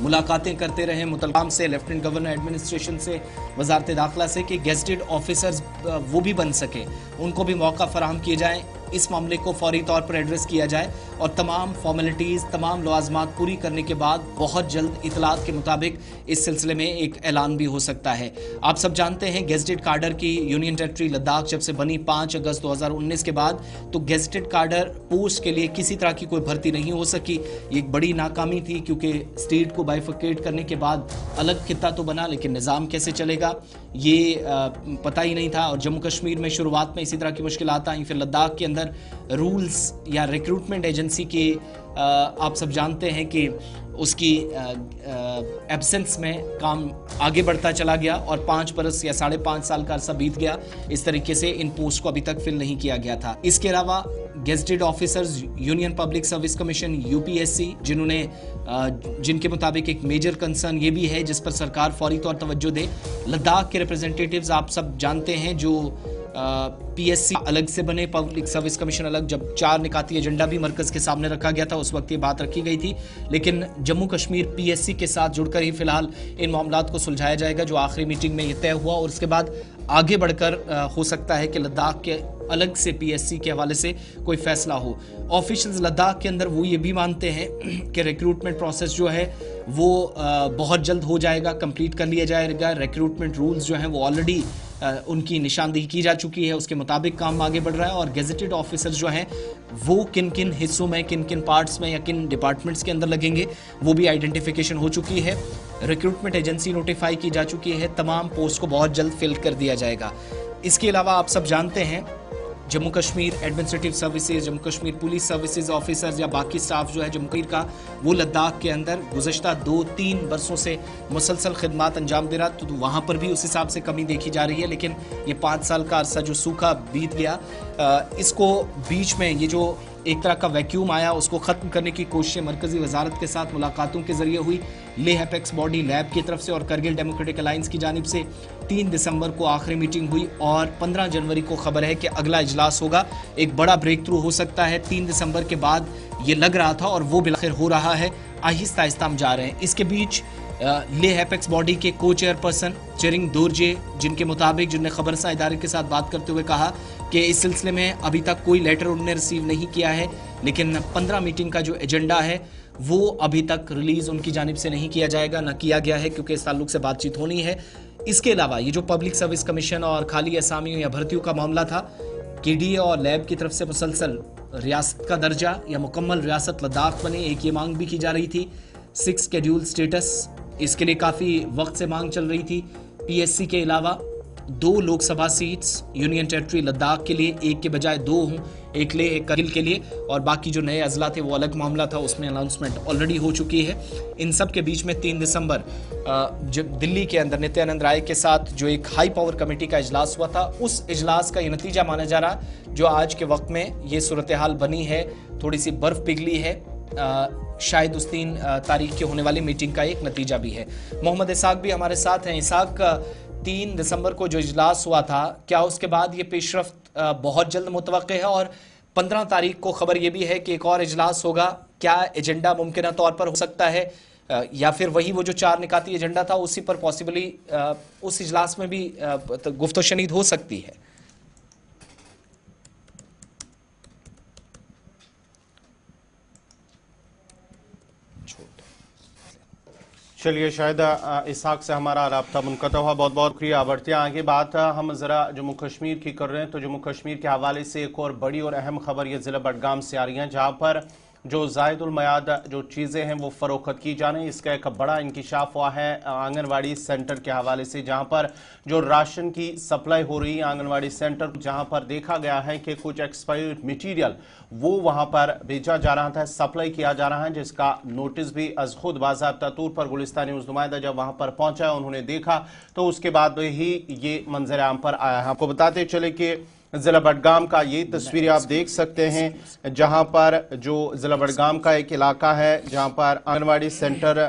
Speaker 1: मुलाकातें करते रहे मुतलकाम से, लेफ्टिनेंट गवर्नर एडमिनिस्ट्रेशन से, वजारत दाखिला से कि गेजेटेड ऑफिसर्स वो भी बन सके, उनको भी मौका फराहम किए जाएँ, इस मामले को फौरी तौर पर एड्रेस किया जाए और तमाम फॉर्मेलिटीज़, तमाम लवाजमात पूरी करने के बाद बहुत जल्द इतलात के मुताबिक इस सिलसिले में एक ऐलान भी हो सकता है। आप सब जानते हैं गेजेटेड कार्डर की यूनियन टेरिटरी लद्दाख जब से बनी 5 अगस्त 2019 के बाद, तो गेजेटेड कार्डर पोस्ट के लिए किसी तरह की कोई भर्ती नहीं हो सकी। ये एक बड़ी नाकामी थी क्योंकि स्टेट को बाइफिकेट करने के बाद अलग खित्ता तो बना, लेकिन निज़ाम कैसे चलेगा ये पता ही नहीं था और जम्मू कश्मीर में शुरुआत में इसी तरह की मुश्किलात आई। फिर लद्दाख के अंदर रूल्स या रिक्रूटमेंट एजेंसी के आप सब जानते हैं कि उसकी एब्सेंस में काम आगे बढ़ता चला गया और 5 बरस या 5.5 साल का अरसा बीत गया। इस तरीके से इन पोस्ट को अभी तक फिल नहीं किया गया था। इसके अलावा gazetted officers union public service commission UPSC जिनके मुताबिक एक मेजर कंसर्न ये भी है जिस पर सरकार फौरी तौर तवज्जो दे। लद्दाख के रिप्रेजेंटेटिव्स आप सब जानते हैं जो PSC अलग से बने, पब्लिक सर्विस कमीशन अलग। जब 4 निकाती एजेंडा भी मरकज़ के सामने रखा गया था उस वक्त ये बात रखी गई थी, लेकिन जम्मू कश्मीर PSC के साथ जुड़कर ही फिलहाल इन मामलात को सुलझाया जाएगा, जो आखिरी मीटिंग में ये तय हुआ। और उसके बाद आगे बढ़कर हो सकता है कि लद्दाख के अलग से PSC के हवाले से कोई फैसला हो। ऑफिशियल्स लद्दाख के अंदर वो ये भी मानते हैं कि रिक्रूटमेंट प्रोसेस जो है वो बहुत जल्द हो जाएगा, कंप्लीट कर लिया जाएगा। रिक्रूटमेंट रूल्स जो हैं वो ऑलरेडी उनकी निशानदेही की जा चुकी है, उसके मुताबिक काम आगे बढ़ रहा है। और गेजेटेड ऑफिसर्स जो हैं वो किन किन हिस्सों में, किन किन पार्ट्स में या किन डिपार्टमेंट्स के अंदर लगेंगे वो भी आइडेंटिफिकेशन हो चुकी है। रिक्रूटमेंट एजेंसी नोटिफाई की जा चुकी है, तमाम पोस्ट को बहुत जल्द फिल कर दिया जाएगा। इसके अलावा आप सब जानते हैं Jammu Kashmir administrative services, Jammu Kashmir police services officers या बाकी स्टाफ जो है जम्मू कश्मीर का, वो लद्दाख के अंदर गुज़श्ता 2-3 बरसों से मुसलसल खिदमात अंजाम दे रहा, तो वहाँ पर भी उस हिसाब से कमी देखी जा रही है। लेकिन ये 5 साल का अरसा जो सूखा बीत गया, इसको बीच में ये जो एक तरह का वैक्यूम आया उसको ख़त्म करने की कोशिशें मरकज़ी वजारत के साथ मुलाकातों के ज़रिए हुई। लेह एपेक्स बॉडी लैब की तरफ से और करगिल डेमोक्रेटिक अलायंस की जानिब से 3 दिसंबर को आखिरी मीटिंग हुई और 15 जनवरी को खबर है कि अगला इजलास होगा। एक बड़ा ब्रेक थ्रू हो सकता है 3 दिसंबर के बाद, ये लग रहा था और वो बिलाखिर हो रहा है। आहिस्ता आहिस्ता हम जा रहे हैं। इसके बीच लेह एपेक्स बॉडी के को चेयरपर्सन चेरिंग दोरजे, जिनके मुताबिक जिनने खबरसा इदारे के साथ बात करते हुए कहा कि इस सिलसिले में अभी तक कोई लेटर उन्होंने रिसीव नहीं किया है, लेकिन 15 मीटिंग का जो एजेंडा है वो अभी तक रिलीज़ उनकी जानिब से नहीं किया जाएगा, ना किया गया है, क्योंकि इस ताल्लुक से बातचीत होनी है। इसके अलावा ये जो पब्लिक सर्विस कमीशन और खाली असामियों या भर्तियों का मामला था, KDA और लैब की तरफ से मुसलसल रियासत का दर्जा या मुकम्मल रियासत लद्दाख बने, एक ये मांग भी की जा रही थी। 6 शेड्यूल स्टेटस, इसके लिए काफ़ी वक्त से मांग चल रही थी। PSC के अलावा 2 Lok Sabha seats union territory Ladakh के लिए, एक के बजाय 2 हों, एक लेह एक करगिल के लिए, और बाकी जो नए अजला थे वो अलग मामला था, उसमें अनाउंसमेंट ऑलरेडी हो चुकी है। इन सब के बीच में 3 दिसंबर जब दिल्ली के अंदर नित्यानंद राय के साथ जो एक हाई पावर कमेटी का इजलास हुआ था, उस इजलास का ये नतीजा माना जा रहा, जो आज के वक्त में ये सूरत हाल बनी है, थोड़ी सी बर्फ पिघली है, शायद उस 3 तारीख की होने वाली मीटिंग का एक नतीजा भी है। मोहम्मद इसाक भी हमारे साथ हैं। इसाक, 3 दिसंबर को जो इजलास हुआ था, क्या उसके बाद ये पेशरफ्त बहुत जल्द मुतवक्के है? और 15 तारीख को खबर ये भी है कि एक और इजलास होगा, क्या एजेंडा मुमकिन तौर पर हो सकता है या फिर वही वो जो 4 निकाती एजेंडा था उसी पर पॉसिबली उस इजलास में भी गुफ्तो शनीद हो सकती है?
Speaker 2: चलिए, शायद इसाक से हमारा राब्ता मुनक़ता हुआ, बहुत बहुत शुक्रिया। बढ़ते हैं आगे, बात हम ज़रा जम्मू कश्मीर की कर रहे हैं। तो जम्मू कश्मीर के हवाले से एक और बड़ी और अहम खबर ये ज़िला बडगाम से आ रही है, जहाँ पर जो ज़ायदुल मयाद जो चीज़ें हैं वो फ़रोख्त की जा रही हैं। इसका एक बड़ा इंकिशाफ हुआ है आंगनवाड़ी सेंटर के हवाले से, जहाँ पर जो राशन की सप्लाई हो रही है आंगनवाड़ी सेंटर, जहाँ पर देखा गया है कि कुछ एक्सपायर्ड मटीरियल वो वहाँ पर भेजा जा रहा था, सप्लाई किया जा रहा है, जिसका नोटिस भी अज खुद बाज़ाब्ता तौर पर गुलिस्तानी न्यूज़ नुमाइंदा जब वहाँ पर पहुँचा उन्होंने देखा तो उसके बाद ही ये मंजर आम पर आया है। आपको बताते चले कि ज़िला बडगाम का ये तस्वीरें आप देख सकते हैं, जहां पर जो ज़िला बडगाम का एक इलाका है जहां पर आंगनवाड़ी सेंटर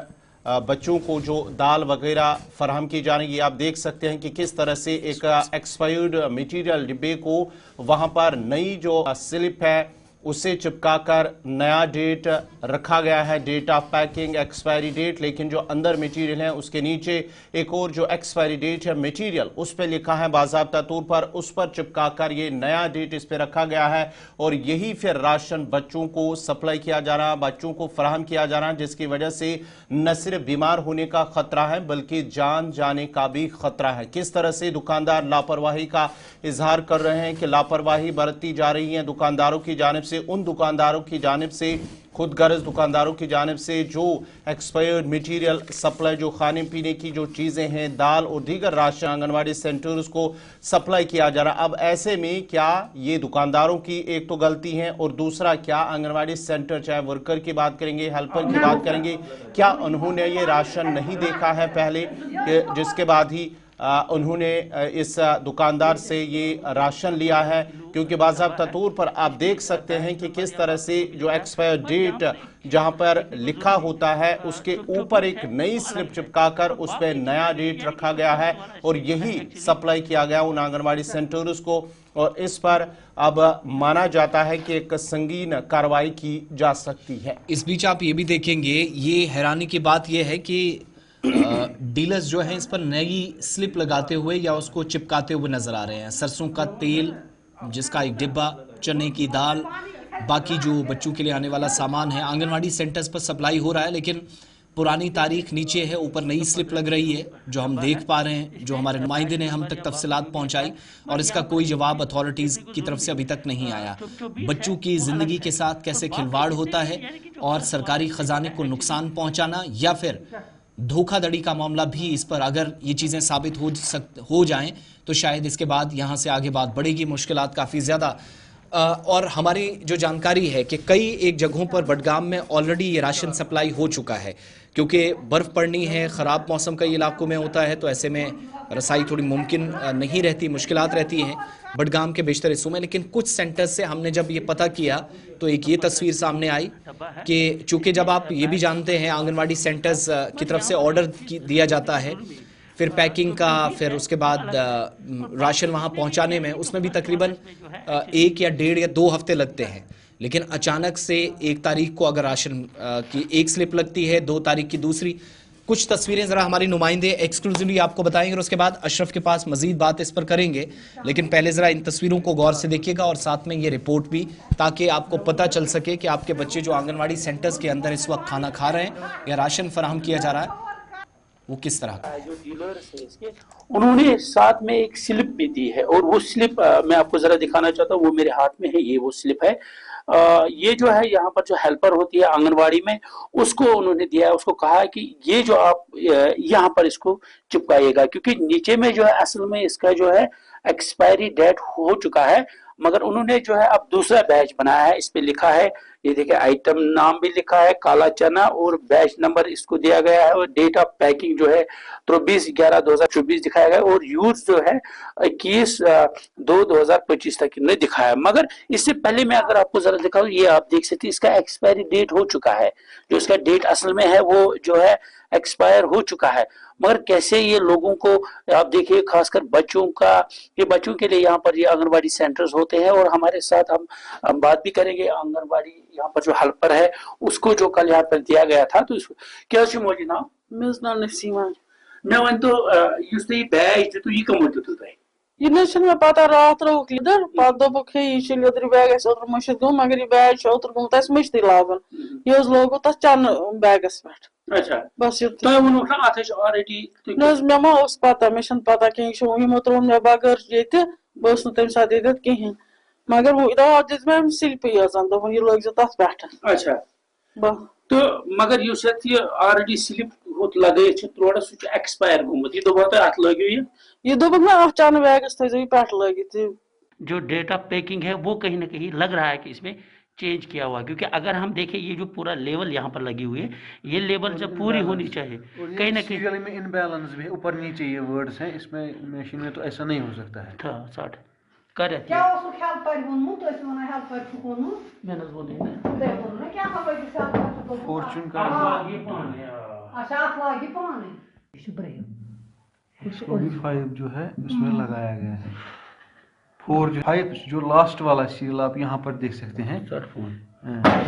Speaker 2: बच्चों को जो दाल वगैरह फराहम की जा रही है। आप देख सकते हैं कि किस तरह से एक एक्सपायर्ड मटेरियल डिब्बे को वहां पर नई जो स्लिप है उसे चिपकाकर नया डेट रखा गया है, date of packing, expiry date, लेकिन जो अंदर मटेरियल है उसके नीचे एक और जो एक्सपायरी डेट है मटेरियल उस पर लिखा है बाज़ाब्ता तौर पर, उस पर चिपकाकर ये नया डेट इस पर रखा गया है। और यही फिर राशन बच्चों को सप्लाई किया जा रहा है, बच्चों को फराहम किया जा रहा है, जिसकी वजह से न सिर्फ बीमार होने का खतरा है बल्कि जान जाने का भी खतरा है। किस तरह से दुकानदार लापरवाही का इजहार कर रहे हैं कि लापरवाही बरती जा रही है दुकानदारों की जानिब से, उन दुकानदारों की जानिब से, खुद गर्ज दुकानदारों की जानिब से जो एक्सपायर्ड मटेरियल सप्लाई, जो खाने पीने की जो चीज़ें हैं, दाल और दीगर राशन आंगनवाड़ी सेंटर्स को सप्लाई किया जा रहा। अब ऐसे में क्या ये दुकानदारों की एक तो गलती है और दूसरा क्या आंगनवाड़ी सेंटर, चाहे वर्कर की बात करेंगे, हेल्पर की बात करेंगे, क्या उन्होंने ये राशन नहीं देखा है पहले, जिसके बाद ही उन्होंने इस दुकानदार से ये राशन लिया है, क्योंकि बाज़ाब्ता तौर पर आप देख सकते हैं कि किस तरह से जो एक्सपायर डेट जहां पर लिखा होता है उसके ऊपर एक नई स्लिप चिपकाकर उस पर नया डेट रखा गया है और यही सप्लाई किया गया उन आंगनवाड़ी सेंटर्स को, और इस पर अब माना जाता है कि एक संगीन कार्रवाई की जा सकती है।
Speaker 1: इस बीच आप ये भी देखेंगे, ये हैरानी की बात ये है कि डीलर्स जो हैं इस पर नई स्लिप लगाते हुए या उसको चिपकाते हुए नजर आ रहे हैं। सरसों का तेल जिसका एक डिब्बा, चने की दाल, बाकी जो बच्चों के लिए आने वाला सामान है आंगनवाड़ी सेंटर्स पर सप्लाई हो रहा है, लेकिन पुरानी तारीख नीचे है, ऊपर नई स्लिप लग रही है जो हम देख पा रहे हैं, जो हमारे नुमाइंदे ने हम तक तफसीलात पहुंचाई, और इसका कोई जवाब अथॉरिटीज की तरफ से अभी तक नहीं आया। बच्चों की जिंदगी के साथ कैसे खिलवाड़ होता है और सरकारी खजाने को नुकसान पहुंचाना या फिर धोखाधड़ी का मामला भी, इस पर अगर ये चीजें साबित हो जाएं तो शायद इसके बाद यहां से आगे बात बढ़ेगी, मुश्किलात काफी ज्यादा। और हमारी जो जानकारी है कि कई एक जगहों पर बडगाम में ऑलरेडी ये राशन सप्लाई हो चुका है, क्योंकि बर्फ़ पड़नी है, ख़राब मौसम कई इलाकों में होता है, तो ऐसे में रसाई थोड़ी मुमकिन नहीं रहती, मुश्किलात रहती हैं बडगाम के बेशतर हिस्सों में। लेकिन कुछ सेंटर्स से हमने जब ये पता किया तो एक ये तस्वीर सामने आई कि चूँकि जब आप ये भी जानते हैं आंगनवाड़ी सेंटर्स की तरफ से ऑर्डर दिया जाता है, फिर पैकिंग का, फिर उसके बाद राशन वहाँ पहुँचाने में, उसमें भी तकरीबन 1 या 1.5 या 2 हफ्ते लगते हैं। लेकिन अचानक से 1 तारीख को अगर राशन की एक स्लिप लगती है, 2 तारीख की दूसरी। कुछ तस्वीरें ज़रा हमारी नुमाइंदे एक्सक्लूसिवली आपको बताएंगे और उसके बाद अशरफ के पास मजीद बात इस पर करेंगे। लेकिन पहले ज़रा इन तस्वीरों को गौर से देखिएगा और साथ में ये रिपोर्ट भी, ताकि आपको पता चल सके कि आपके बच्चे जो आंगनवाड़ी सेंटर्स के अंदर इस वक्त खाना खा रहे हैं या राशन फराहम किया जा रहा है, वो किस तरह का।
Speaker 6: जो डीलर्स है इसके, उन्होंने साथ में एक स्लिप भी दी है, और वो स्लिप मैं आपको जरा दिखाना चाहता हूँ, वो मेरे हाथ में है, ये वो स्लिप है। ये जो है यहाँ पर जो हेल्पर होती है आंगनवाड़ी में, उसको उन्होंने दिया है, उसको कहा है कि ये जो आप यहाँ पर इसको चिपकाइएगा, क्योंकि नीचे में जो है असल में इसका जो है एक्सपायरी डेट हो चुका है, मगर उन्होंने जो है अब दूसरा बैच बनाया है, इस पे लिखा है, ये देखिए आइटम नाम भी लिखा है काला चना, और बैच नंबर इसको दिया गया है, और डेट ऑफ पैकिंग जो है 23/11/2024 दिखाया गया, और यूज जो है 21/2/2025 तक इन्होंने दिखाया। मगर इससे पहले मैं अगर आपको जरा दिखाऊं, ये आप देख सकते हैं इसका एक्सपायरी डेट हो चुका है, जो इसका डेट असल में है वो जो है एक्सपायर हो चुका है। मगर कैसे ये लोगों को, आप देखिए खासकर बच्चों का, ये बच्चों के लिए यहाँ पर ये आंगनबाड़ी सेंटर्स होते हैं, और हमारे साथ हम बात भी करेंगे आंगनबाड़ी यहाँ पर जो हेल्पर है उसको, जो कल यहाँ पर दिया गया था। तो क्या मोजी ना नसीमा मैं वन तो बैच तो ये कम होते
Speaker 7: ये मे पता रात रोक लिदर पा दोपक ये लिदर बैगस ओतर मशिद गो, मगर ये बैग ओतर गो तस मश्ती लागन, ये लोगो तस चन बैगस पे।
Speaker 6: अच्छा
Speaker 7: बस ये
Speaker 6: तो वो ना आते ऑलरेडी
Speaker 7: नज मे मा उस पता मे शन पता कहीं शो यमो त्रोन मे बगर ये बस न तम साथ ये कहीं, मगर वो रात दिस मे सिल्प यजन दो ये लोग तस पे।
Speaker 6: अच्छा तो मगर यो सत ये ऑलरेडी स्लिप होत लगे छ थोड़ा सुच एक्सपायर गुमत, ये दोबारा तो हाथ लगे,
Speaker 7: ये दोबारा ना अचानक बैगस थे जो पैट लगी थी।
Speaker 6: जो डेट ऑफ पैकिंग है वो कहीं ना कहीं लग रहा है कि इसमें चेंज किया हुआ, क्योंकि अगर हम देखें ये जो पूरा लेवल यहाँ पर लगी हुई है, ये लेवल जब पूरी होनी चाहिए, कहीं ना कहीं
Speaker 8: में इनबैलेंस भी ऊपर नीचे ये वर्ड्स हैं, इसमें मशीन में तो ऐसा नहीं हो सकता है।
Speaker 6: था 60 करे
Speaker 9: क्या उसको ख्याल पर वोनु तो इसमें ना ख्याल पर वोनु
Speaker 6: मैंने बोले ना
Speaker 9: देखो ना क्या खबर है साथ तो
Speaker 8: फॉर्च्यून का
Speaker 6: ये पान
Speaker 9: अच्छा लागी पाने
Speaker 6: इस ब्रेक
Speaker 8: 45 जो है इसमें लगाया गया है। 4 जो लास्ट वाला सील आप यहाँ पर देख सकते हैं,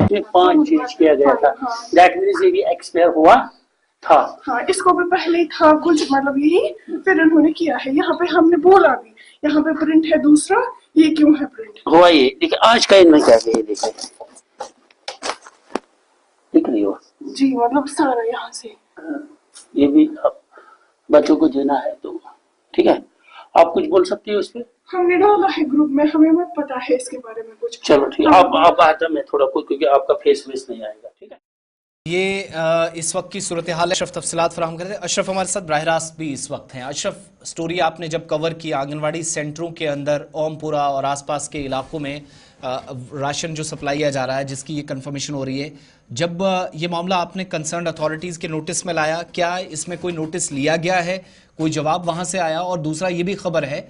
Speaker 6: ये 5 चेंज किया गया था, दैट मींस ये भी एक्सपायर हुआ था।
Speaker 10: हाँ, इसको भी पहले था कुछ मतलब यही, फिर उन्होंने किया है। यहाँ पे हमने बोला भी, यहाँ पे प्रिंट है दूसरा, ये क्यों है प्रिंट
Speaker 6: हुआ ये देखिए आज का इनमें क्या है, ये देखिए दिख रही हो
Speaker 10: जी, मतलब सारा यहाँ से
Speaker 6: ये भी अब बच्चों को देना है, तो ठीक है आप कुछ बोल सकते हो इस पे।
Speaker 10: हमने डाला है ग्रुप में, हमें मत पता है इसके बारे में कुछ।
Speaker 6: चलो ठीक है, आप आता मैं थोड़ा कुछ, क्योंकि आपका फेस वेस नहीं आएगा, ठीक है।
Speaker 1: ये इस वक्त की सूरत हाल है। अशरफ तफसीलात फराहम करते हैं। अशरफ हमारे साथ बराह रास्त भी इस वक्त हैं। अशरफ, स्टोरी आपने जब कवर की आंगनवाड़ी सेंटरों के अंदर ओमपुरा और आसपास के इलाकों में राशन जो सप्लाई किया जा रहा है, जिसकी ये कंफर्मेशन हो रही है, जब ये मामला आपने कंसर्न अथॉरिटीज़ के नोटिस में लाया, क्या इसमें कोई नोटिस लिया गया है, कोई जवाब वहाँ से आया? और दूसरा ये भी खबर है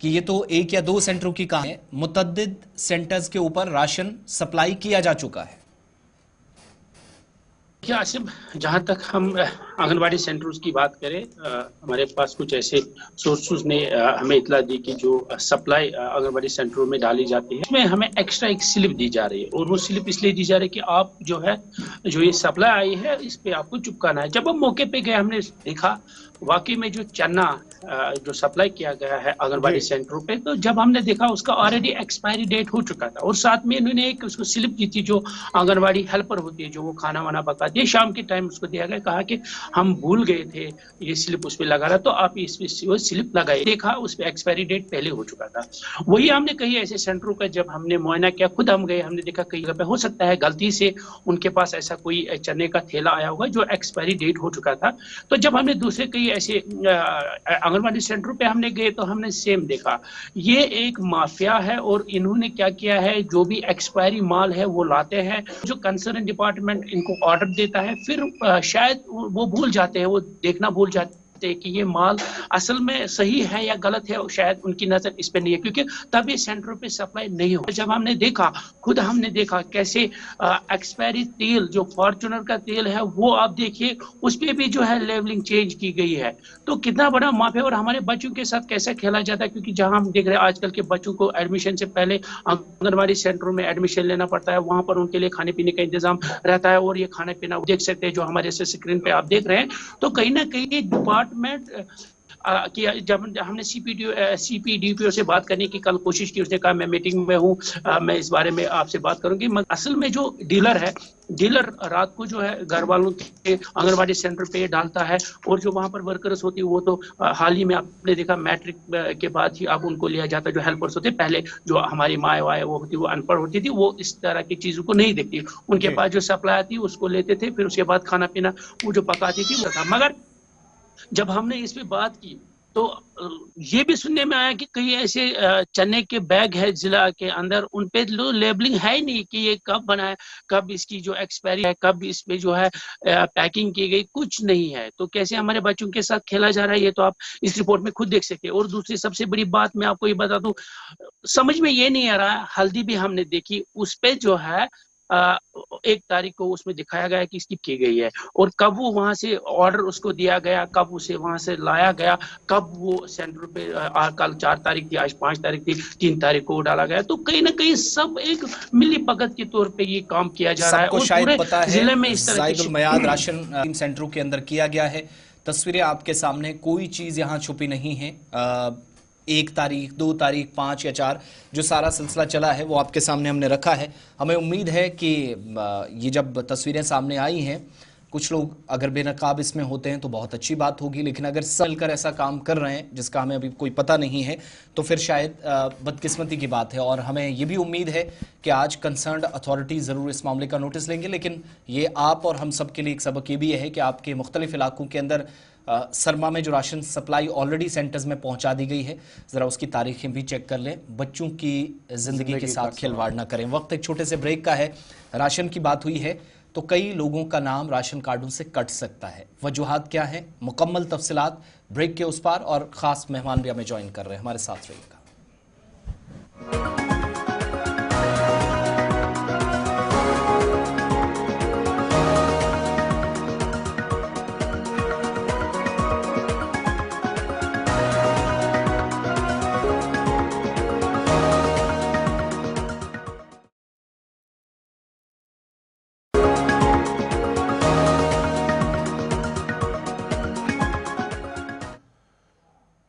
Speaker 1: कि ये तो 1 या 2 सेंटरों की कहानी है, मुतअद्दिद सेंटर्स के ऊपर राशन सप्लाई किया जा चुका है।
Speaker 6: क्या आसिफ, जहाँ तक हम आंगनबाड़ी सेंटर्स की बात करें, हमारे पास कुछ ऐसे सोर्सेज ने हमें इतला दी कि जो सप्लाई आंगनबाड़ी सेंटरों में डाली जाती है, उसमें हमें एक्स्ट्रा एक स्लिप दी जा रही है, और वो स्लिप इसलिए दी जा रही है कि आप जो है, जो ये सप्लाई आई है, इस पे आपको चिपकाना है। जब हम मौके पे गए, हमने देखा वाकई में जो चना जो सप्लाई किया गया है आंगनबाड़ी सेंटरों पे, तो जब हमने देखा उसका ऑलरेडी एक्सपायरी डेट हो चुका था, और साथ में इन्होंने एक उसको स्लिप दी थी, जो आंगनबाड़ी हेल्पर होती है, जो वो खाना वाना पकाती है, शाम के टाइम उसको दिया गया, कहा कि हम भूल गए थे ये स्लिप उस पर लगा रहा, तो आप इस वो स्लिप लगाए। देखा उस पर एक्सपायरी डेट पहले हो चुका था। वही हमने कई ऐसे सेंटरों का जब हमने मुआयना किया, खुद हम गए, हमने देखा कई जगह पे हो सकता है गलती से उनके पास ऐसा कोई चने का थैला आया होगा जो एक्सपायरी डेट हो चुका था। तो जब हमने दूसरे कई ऐसे आंगनबाड़ी सेंटरों पे हमने गए, तो हमने सेम देखा, ये एक माफिया है, और इन्होंने क्या किया है, जो भी एक्सपायरी माल है वो लाते हैं, जो कंसर्न डिपार्टमेंट इनको ऑर्डर देता है, फिर शायद वो भूल जाते हैं, वो देखना भूल जाते कि ये माल असल में सही है या गलत है, शायद उनकी नजर इस पे नहीं है, क्योंकि तब ये सेंटरों पे सप्लाई नहीं हो। जब हमने देखा, खुद हमने देखा कैसे एक्सपायरी तेल, जो फॉर्च्यूनर का तेल है, वो आप देखिए उस पे भी जो है लेवलिंग चेंज की गई है। तो कितना बड़ा माफिया, और हमारे बच्चों के साथ कैसे खेला जाता है, क्योंकि जहां हम देख रहे हैं आजकल के बच्चों को एडमिशन से पहले आंगनबाड़ी सेंटरों में एडमिशन लेना पड़ता है, वहां पर उनके लिए खाने पीने का इंतजाम रहता है, और ये खाना पीना देख सकते हैं जो हमारे स्क्रीन पे आप देख रहे हैं। तो कहीं ना कहीं डिपार्टमेंट कि जब हमने सीपीडीपीओ से बात करने की कल कोशिश की, उसने कहा मैं मीटिंग में हूँ, मैं इस बारे में आपसे बात करूंगी। असल में जो डीलर है, डीलर रात को जो है घर वालों के आंगनबाड़ी सेंटर पे डालता है, और जो वहाँ पर वर्कर्स होती है वो तो हाल ही में आपने देखा मैट्रिक के बाद ही अब उनको लिया जाता है, जो हेल्पर्स होते, पहले जो हमारी माँ वाए वो होती, वो अनपढ़ होती थी, वो इस तरह की चीजों को नहीं देखती, उनके पास जो सप्लाई आती उसको लेते थे, फिर उसके बाद खाना पीना वो जो पकाती थी वो था। मगर जब हमने इस पे बात की, तो ये भी सुनने में आया कि कई ऐसे चने के बैग है जिला के अंदर, उन पे लेबलिंग है ही नहीं कि ये कब बना है, कब इसकी जो एक्सपायरी है, कब इस पे जो है पैकिंग की गई, कुछ नहीं है। तो कैसे हमारे बच्चों के साथ खेला जा रहा है, ये तो आप इस रिपोर्ट में खुद देख सकते हैं। और दूसरी सबसे बड़ी बात मैं आपको ये बता दूं, समझ में ये नहीं आ रहा है, हल्दी भी हमने देखी, उस पे जो है 1 तारीख को उसमें दिखाया गया कि इसकी की गई है, और कब वो वहां से ऑर्डर उसको दिया गया, कब उसे वहां से लाया गया, कब वो सेंटर पे कल 4 तारीख थी, आज 5 तारीख थी, 3 तारीख को डाला गया। तो कहीं ना कहीं सब एक मिली भगत के तौर पे ये काम किया जा रहा है, और
Speaker 1: शायद पता है
Speaker 6: जिले में इस तरह
Speaker 1: जायदुल मयाद राशन सेंटरों के अंदर किया गया है। तस्वीरें आपके सामने, कोई चीज यहाँ छुपी नहीं है। 1 तारीख, 2 तारीख, 5 या 4 जो सारा सिलसिला चला है वो आपके सामने हमने रखा है। हमें उम्मीद है कि ये जब तस्वीरें सामने आई हैं, कुछ लोग अगर बेनकाब इसमें होते हैं तो बहुत अच्छी बात होगी, लेकिन अगर सब मिलकर ऐसा काम कर रहे हैं जिसका हमें अभी कोई पता नहीं है, तो फिर शायद बदकिस्मती की बात है। और हमें ये भी उम्मीद है कि आज कंसर्न्ड अथॉरिटी ज़रूर इस मामले का नोटिस लेंगे, लेकिन ये आप और हम सब के लिए एक सबक ये भी है कि आपके मुख्तलिफ इलाकों के अंदर सरमा में जो राशन सप्लाई ऑलरेडी सेंटर्स में पहुंचा दी गई है, ज़रा उसकी तारीखें भी चेक कर लें, बच्चों की ज़िंदगी के साथ खिलवाड़ ना करें। वक्त एक छोटे से ब्रेक का है। राशन की बात हुई है तो कई लोगों का नाम राशन कार्डों से कट सकता है, वजूहात क्या है, मुकम्मल तफसीलात ब्रेक के उस पार, और ख़ास मेहमान भी हमें ज्वाइन कर रहे हैं, हमारे साथ रहिएगा।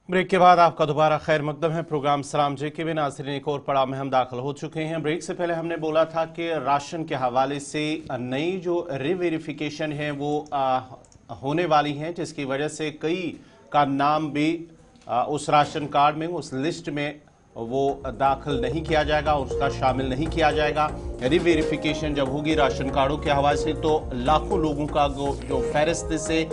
Speaker 2: ब्रेक के बाद आपका दोबारा खैर मकदम है। प्रोग्राम सलाम जेके में नाज़रीन एक और पड़ाव में हम दाखिल हो चुके हैं। ब्रेक से पहले हमने बोला था कि राशन के हवाले से नई जो रिवेरिफिकेशन है वो होने वाली हैं, जिसकी वजह से कई का नाम भी उस राशन कार्ड में, उस लिस्ट में वो दाखिल नहीं किया जाएगा, उसका शामिल नहीं किया जाएगा। रीवेरिफिकेशन जब होगी राशन कार्डों के हवाले से तो लाखों लोगों का जो फहरिस्त से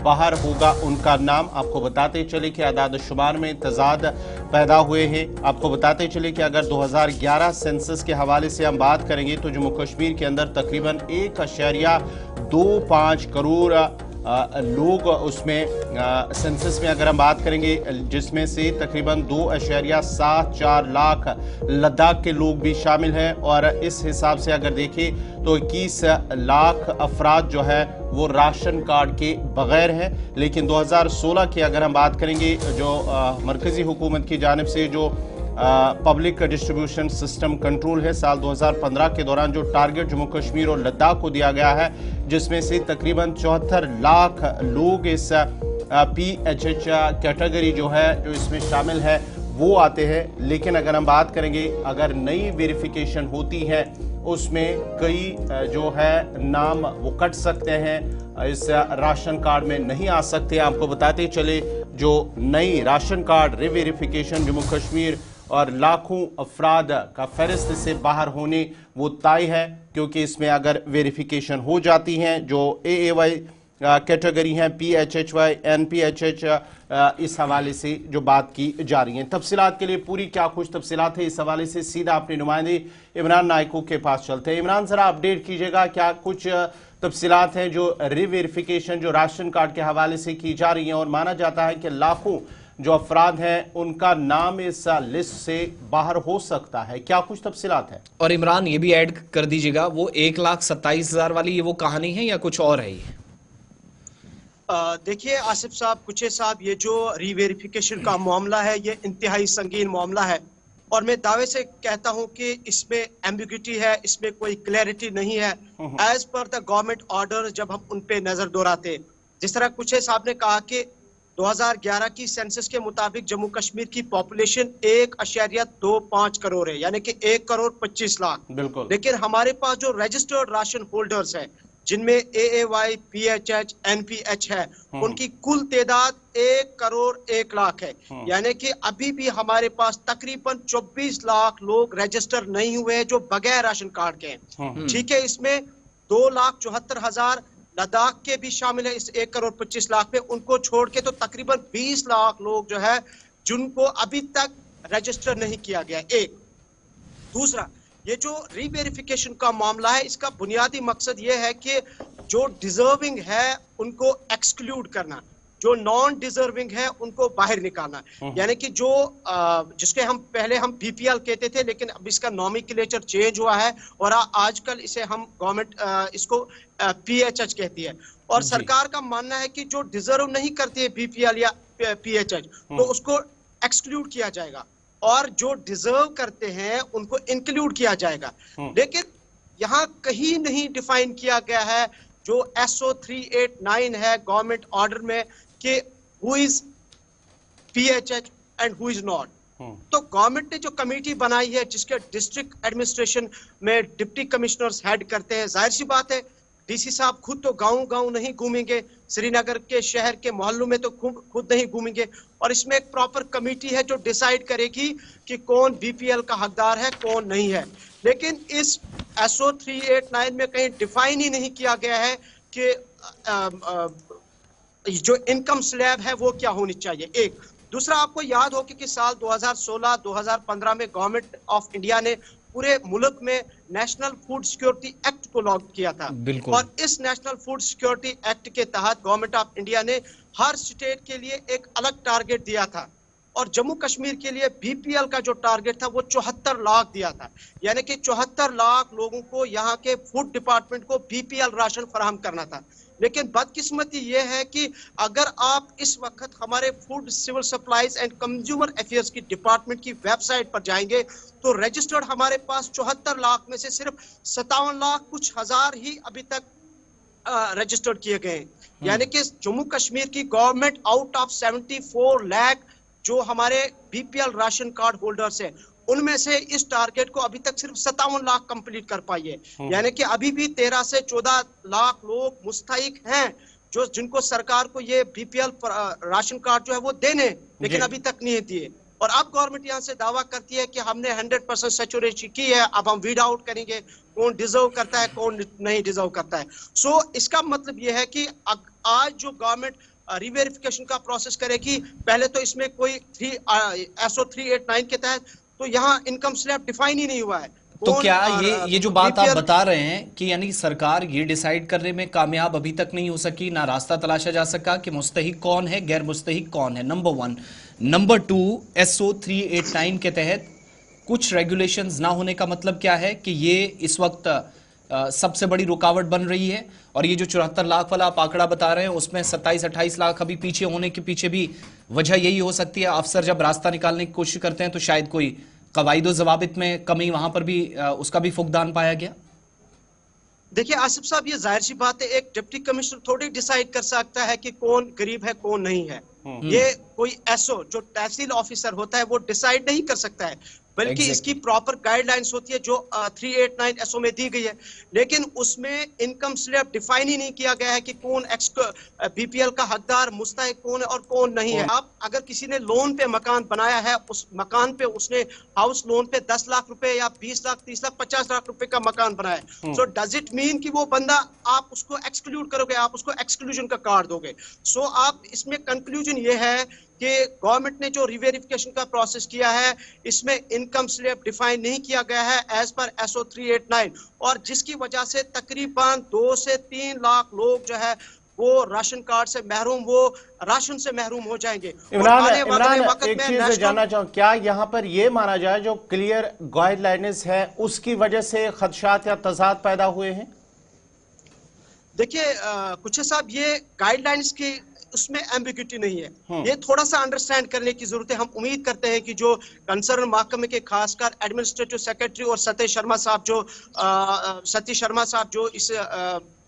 Speaker 2: बाहर होगा उनका नाम। आपको बताते चले कि आदाद शुमार में तजाद पैदा हुए हैं। आपको बताते चले कि अगर 2011 सेंसस के हवाले से हम बात करेंगे तो जम्मू कश्मीर के अंदर तकरीबन 1.25 करोड़ लोग उसमें सेंसस में अगर हम बात करेंगे, जिसमें से तकरीबन 2.74 लाख लद्दाख के लोग भी शामिल हैं। और इस हिसाब से अगर देखें तो 21 लाख अफराद जो है वो राशन कार्ड के बगैर हैं। लेकिन 2016 की अगर हम बात करेंगे, जो मरकज़ी हुकूमत की जानिब से जो पब्लिक डिस्ट्रीब्यूशन सिस्टम कंट्रोल है, साल 2015 के दौरान जो टारगेट जम्मू कश्मीर और लद्दाख को दिया गया है, जिसमें से तकरीबन 74 लाख लोग इस PHH कैटेगरी जो है जो इसमें शामिल है वो आते हैं। लेकिन अगर हम बात करेंगे, अगर नई वेरिफिकेशन होती है उसमें कई जो है नाम वो कट सकते हैं, इस राशन कार्ड में नहीं आ सकते। आपको बताते चले जो नई राशन कार्ड रिवेरिफिकेशन जम्मू कश्मीर और लाखों अफराद का फहरिस्त से बाहर होने वो तय है, क्योंकि इसमें अगर वेरिफिकेशन हो जाती हैं जो AAY कैटेगरी हैं, PHHY, NPHH, इस हवाले से जो बात की जा रही है। तफसीलात के लिए पूरी क्या कुछ तफसीलात है इस हवाले से सीधा अपने नुमाइंदे इमरान नायको के पास चलते हैं। इमरान, जरा अपडेट कीजिएगा, क्या कुछ तफसीलात हैं जो रिवेरिफिकेशन जो राशन कार्ड के हवाले से की जा रही हैं, और माना जाता है कि लाखों जो अफराद हैं उनका नाम इस लिस्ट से बाहर हो सकता है, क्या कुछ तफसीलात है?
Speaker 1: और इमरान ये भी ऐड कर दीजिएगा, वो 1,27,000 वाली ये वो कहानी है या कुछ और है? ये
Speaker 11: देखिए आसिफ साहब, कुचे साहब, ये जो रीवेरिफिकेशन का मामला है ये इंतहाई संगीन मामला है, और मैं दावे से कहता हूं कि इसमें एम्बिग्यूटी है, इसमें कोई क्लैरिटी नहीं है। As per the government order जब हम उन पे नजर दौड़ाते, जिस तरह कुचे साहब ने कहा कि 2011 की सेंसस के मुताबिक जम्मू कश्मीर की पॉपुलेशन 1.25 करोड़ है, यानी कि 1.25 करोड़।
Speaker 2: बिल्कुल।
Speaker 11: लेकिन हमारे पास जो रजिस्टर्ड राशन होल्डर्स हैं, जिनमें AAY, PHH, NPH है, उनकी कुल तादाद 1.1 करोड़ है। यानी कि अभी भी हमारे पास तकरीबन 24 लाख लोग रजिस्टर नहीं हुए हैं जो बगैर राशन कार्ड के हैं। ठीक है, इसमें 2,74,000 लद्दाख के भी शामिल है इस 1.25 करोड़ में। उनको छोड़ के तो तकरीबन 20 लाख लोग जो है जिनको अभी तक रजिस्टर नहीं किया गया। एक दूसरा, ये जो रीवेरिफिकेशन का मामला है, इसका बुनियादी मकसद ये है कि जो डिजर्विंग है उनको एक्सक्लूड करना, जो नॉन डिजर्विंग है उनको बाहर निकालना। यानी कि जो जिसके हम पहले हम BPL कहते थे, लेकिन अब इसका नॉमिक्लेचर चेंज हुआ है और आजकल इसे हम गवर्नमेंट इसको PHH कहती है। और सरकार का मानना है कि जो डिजर्व नहीं करती है BPL या PHH तो उसको एक्सक्लूड किया जाएगा, और जो डिजर्व करते हैं उनको इंक्लूड किया जाएगा। लेकिन यहाँ कहीं नहीं डिफाइन किया गया है जो SO 389 है गवर्नमेंट ऑर्डर में कि who is PHH and who is not. तो गवर्नमेंट ने जो कमेटी बनाई है जिसके डिस्ट्रिक्ट एडमिनिस्ट्रेशन में डिप्टी कमिश्नर्स हेड करते हैं, जाहिर सी बात है DC साहब खुद तो गांव नहीं घूमेंगे, श्रीनगर के शहर के मोहल्लों में तो खुद नहीं घूमेंगे, और इसमें एक प्रॉपर कमेटी है जो डिसाइड करेगी कि कौन BPL का हकदार है कौन नहीं है। लेकिन इस SO 389 में कहीं डिफाइन ही नहीं किया गया है कि जो इनकम स्लैब है वो क्या होनी चाहिए। एक दूसरा, आपको याद हो कि साल 2016-2015 में गवर्नमेंट ऑफ इंडिया ने पूरे मुल्क में नेशनल फूड सिक्योरिटी एक्ट को लॉन्च किया था। और इस नेशनल फूड सिक्योरिटी एक्ट के तहत गवर्नमेंट ऑफ इंडिया ने हर स्टेट के लिए एक अलग टारगेट दिया था, और जम्मू कश्मीर के लिए BPL का जो टारगेट था वो 74 लाख दिया था। यानी कि 74 लाख लोगों को यहाँ के फूड डिपार्टमेंट को BPL राशन फराहम करना था। लेकिन बदकिस्मती ये है कि अगर आप इस वक्त हमारे food civil supplies and consumer affairs की डिपार्टमेंट की वेबसाइट पर जाएंगे तो रजिस्टर्ड हमारे पास 74 लाख में से सिर्फ 57 लाख कुछ हजार ही अभी तक रजिस्टर्ड किए गए हैं। यानी कि जम्मू कश्मीर की गवर्नमेंट आउट ऑफ 74 लाख जो हमारे BPL राशन कार्ड होल्डर्स हैं, उनमें से इस टारगेट को अभी तक सिर्फ 57 लाख कंप्लीट कर पाई है। यानी कि अभी भी 13 से 14 लाख लोग मुस्तहिक हैं जो जिनको सरकार को ये BPL राशन कार्ड जो है वो देने, लेकिन अभी तक नहीं दिए। और अब गवर्नमेंट यहाँ से दावा करती है कि हमने 100% सैचुरेशन की है, अब हम वीड आउट करेंगे कौन डिजर्व करता है कौन नहीं डिजर्व करता है। सो इसका मतलब ये है कि आज जो गवर्नमेंट रिवेरिफिकेशन का प्रोसेस करेगी, पहले तो इसमें कोई SO 389 के तहत तो यहाँ इनकम स्लैब डिफाइन ही नहीं हुआ है।
Speaker 1: तो क्या ये जो बात आप बता रहे हैं कि यानी सरकार ये डिसाइड करने में कामयाब अभी तक नहीं हो सकी, ना रास्ता तलाशा जा सका कि मुस्तहिक कौन है, गैर मुस्तहिक कौन है, नंबर 1। नंबर 2, SO 389 के तहत कुछ रेगुलेशंस ना होने का मतलब क्या है कि ये इस वक्त सबसे बड़ी रुकावट बन रही है, और ये जो 74 लाख वाला आप आंकड़ा बता रहे हैं उसमें 27-28 लाख अभी पीछे होने के पीछे भी वजह यही हो सकती है। अफसर जब रास्ता निकालने की कोशिश करते हैं तो शायद कोई कवायदो ज़वाबित में कमी वहां पर भी उसका भी फुकदान पाया गया।
Speaker 11: देखिए आसिफ साहब, ये जाहिर सी बात है, एक डिप्टी कमिश्नर थोड़ी डिसाइड कर सकता है कि कौन गरीब है कौन नहीं है। ये कोई SO जो तहसील ऑफिसर होता है वो डिसाइड नहीं कर सकता है, बल्कि इसकी प्रॉपर गाइडलाइंस होती है जो 389 SO में दी गई है। लेकिन उसमें इनकम स्लैब डिफाइन ही नहीं किया गया है कि कौन BPL का हकदार मुस्तहिक कौन है और कौन नहीं है। अब अगर किसी ने लोन पे मकान बनाया है, उस मकान पे उसने हाउस लोन पे 10 लाख रुपए या 20 लाख 30 लाख 50 लाख रुपए का मकान बनाया है, सो डज इट मीन कि वो बंदा आप उसको एक्सक्लूड करोगे, आप उसको एक्सक्लूजन का कार्ड दोगे? सो आप इसमें कंक्लूजन ये है कि गवर्नमेंट ने जो रिवेरिफिकेशन का प्रोसेस किया है इसमें इनकम स्लैब डिफाइन नहीं किया गया है एज पर SO 389, और जिसकी वजह से तकरीबन 2 से 3 लाख लोग जो है वो राशन कार्ड से महरूम, वो राशन से महरूम हो जाएंगे।
Speaker 2: इमरान, एक चीज जानना चाहूँ, क्या यहाँ पर ये माना जाए जो क्लियर गाइडलाइंस है उसकी वजह से खदशात या तजाद पैदा हुए हैं?
Speaker 11: देखिए कुछ साहब, ये गाइडलाइंस की उसमें एम्बिग्यूटी नहीं है, ये थोड़ा सा अंडरस्टैंड करने की जरूरत है। हम उम्मीद करते हैं कि जो कंसर्न महकमे के खासकर एडमिनिस्ट्रेटिव सेक्रेटरी और सतीश शर्मा साहब जो इस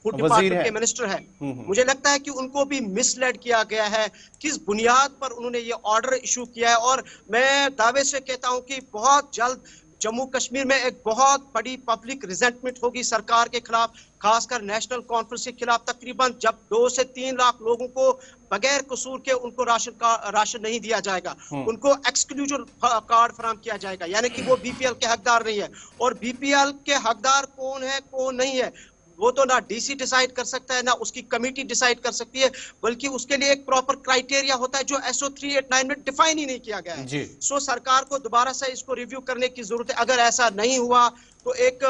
Speaker 11: फूड डिपार्टमेंट के मिनिस्टर है, मुझे लगता है कि उनको भी मिसलेड किया गया है, किस बुनियाद पर उन्होंने ये ऑर्डर इशू किया है। और मैं दावे से कहता हूं कि बहुत जल्द जम्मू कश्मीर में एक बहुत बड़ी पब्लिक रिजेंटमेंट होगी सरकार के खिलाफ, खासकर नेशनल कॉन्फ्रेंस के खिलाफ। तकरीबन जब 2 से 3 लाख लोगों को बगैर कसूर के उनको राशन नहीं दिया जाएगा, उनको एक्सक्लूजन कार्ड फराहम किया जाएगा, यानी कि वो BPL के हकदार नहीं है। और BPL के हकदार कौन है कौन नहीं है वो तो ना DC डिसाइड कर सकता है, ना उसकी कमेटी डिसाइड कर सकती है, बल्कि उसके लिए एक प्रॉपर क्राइटेरिया होता है जो SO 389 में डिफाइन ही नहीं किया गया है। सो सरकार को दोबारा से इसको रिव्यू करने की जरूरत है। अगर ऐसा नहीं हुआ तो एक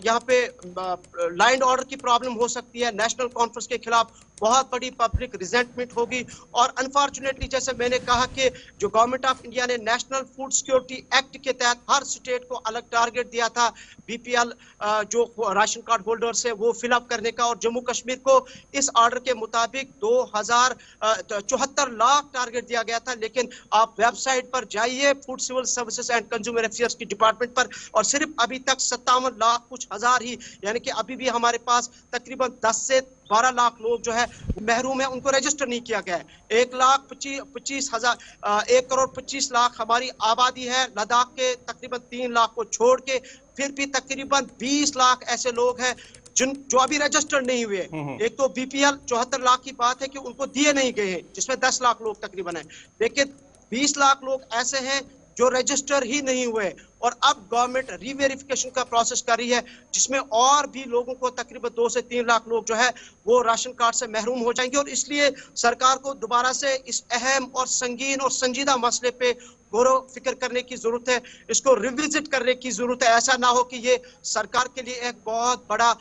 Speaker 11: यहाँ पे लाइन ऑर्डर की प्रॉब्लम हो सकती है, नेशनल कॉन्फ्रेंस के खिलाफ बहुत बड़ी पब्लिक रिजेंटमेंट होगी। और अनफॉर्चुनेटली जैसे मैंने कहा कि जो गवर्नमेंट ऑफ इंडिया ने नेशनल फूड सिक्योरिटी एक्ट के तहत हर स्टेट को अलग टारगेट दिया था BPL जो राशन कार्ड होल्डर्स है वो फिलअप करने का, और जम्मू कश्मीर को इस ऑर्डर के मुताबिक 2074 लाख टारगेट दिया गया था। लेकिन आप वेबसाइट पर जाइए food civil services and consumer affairs की डिपार्टमेंट पर, और सिर्फ अभी तक 57 लाख कुछ हजार ही, यानी कि अभी भी हमारे पास तकरीबन 10 से 12 लाख लोग जो है महरूम है, उनको रजिस्टर नहीं किया गया है। 1,25,00,000 हमारी आबादी है, लद्दाख के तकरीबन 3 लाख को छोड़ के, फिर भी तकरीबन 20 लाख ऐसे लोग हैं जो अभी रजिस्टर नहीं हुए। एक तो BPL 74 लाख की बात है कि उनको दिए नहीं गए हैं, जिसमें 10 लाख लोग तकरीबन है, लेकिन 20 लाख लोग ऐसे हैं जो रजिस्टर ही नहीं हुए। और अब गवर्नमेंट रिवेरिफिकेशन का प्रोसेस कर रही है जिसमें और भी लोगों को तकरीबन 2 से 3 लाख लोग जो है वो राशन कार्ड से महरूम हो जाएंगे। और इसलिए सरकार को दोबारा से इस अहम और संगीन और संजीदा मसले पे गौर फिक्र करने की जरूरत है, इसको रिविजिट करने की जरूरत है। ऐसा ना हो कि ये सरकार के लिए एक बहुत बड़ा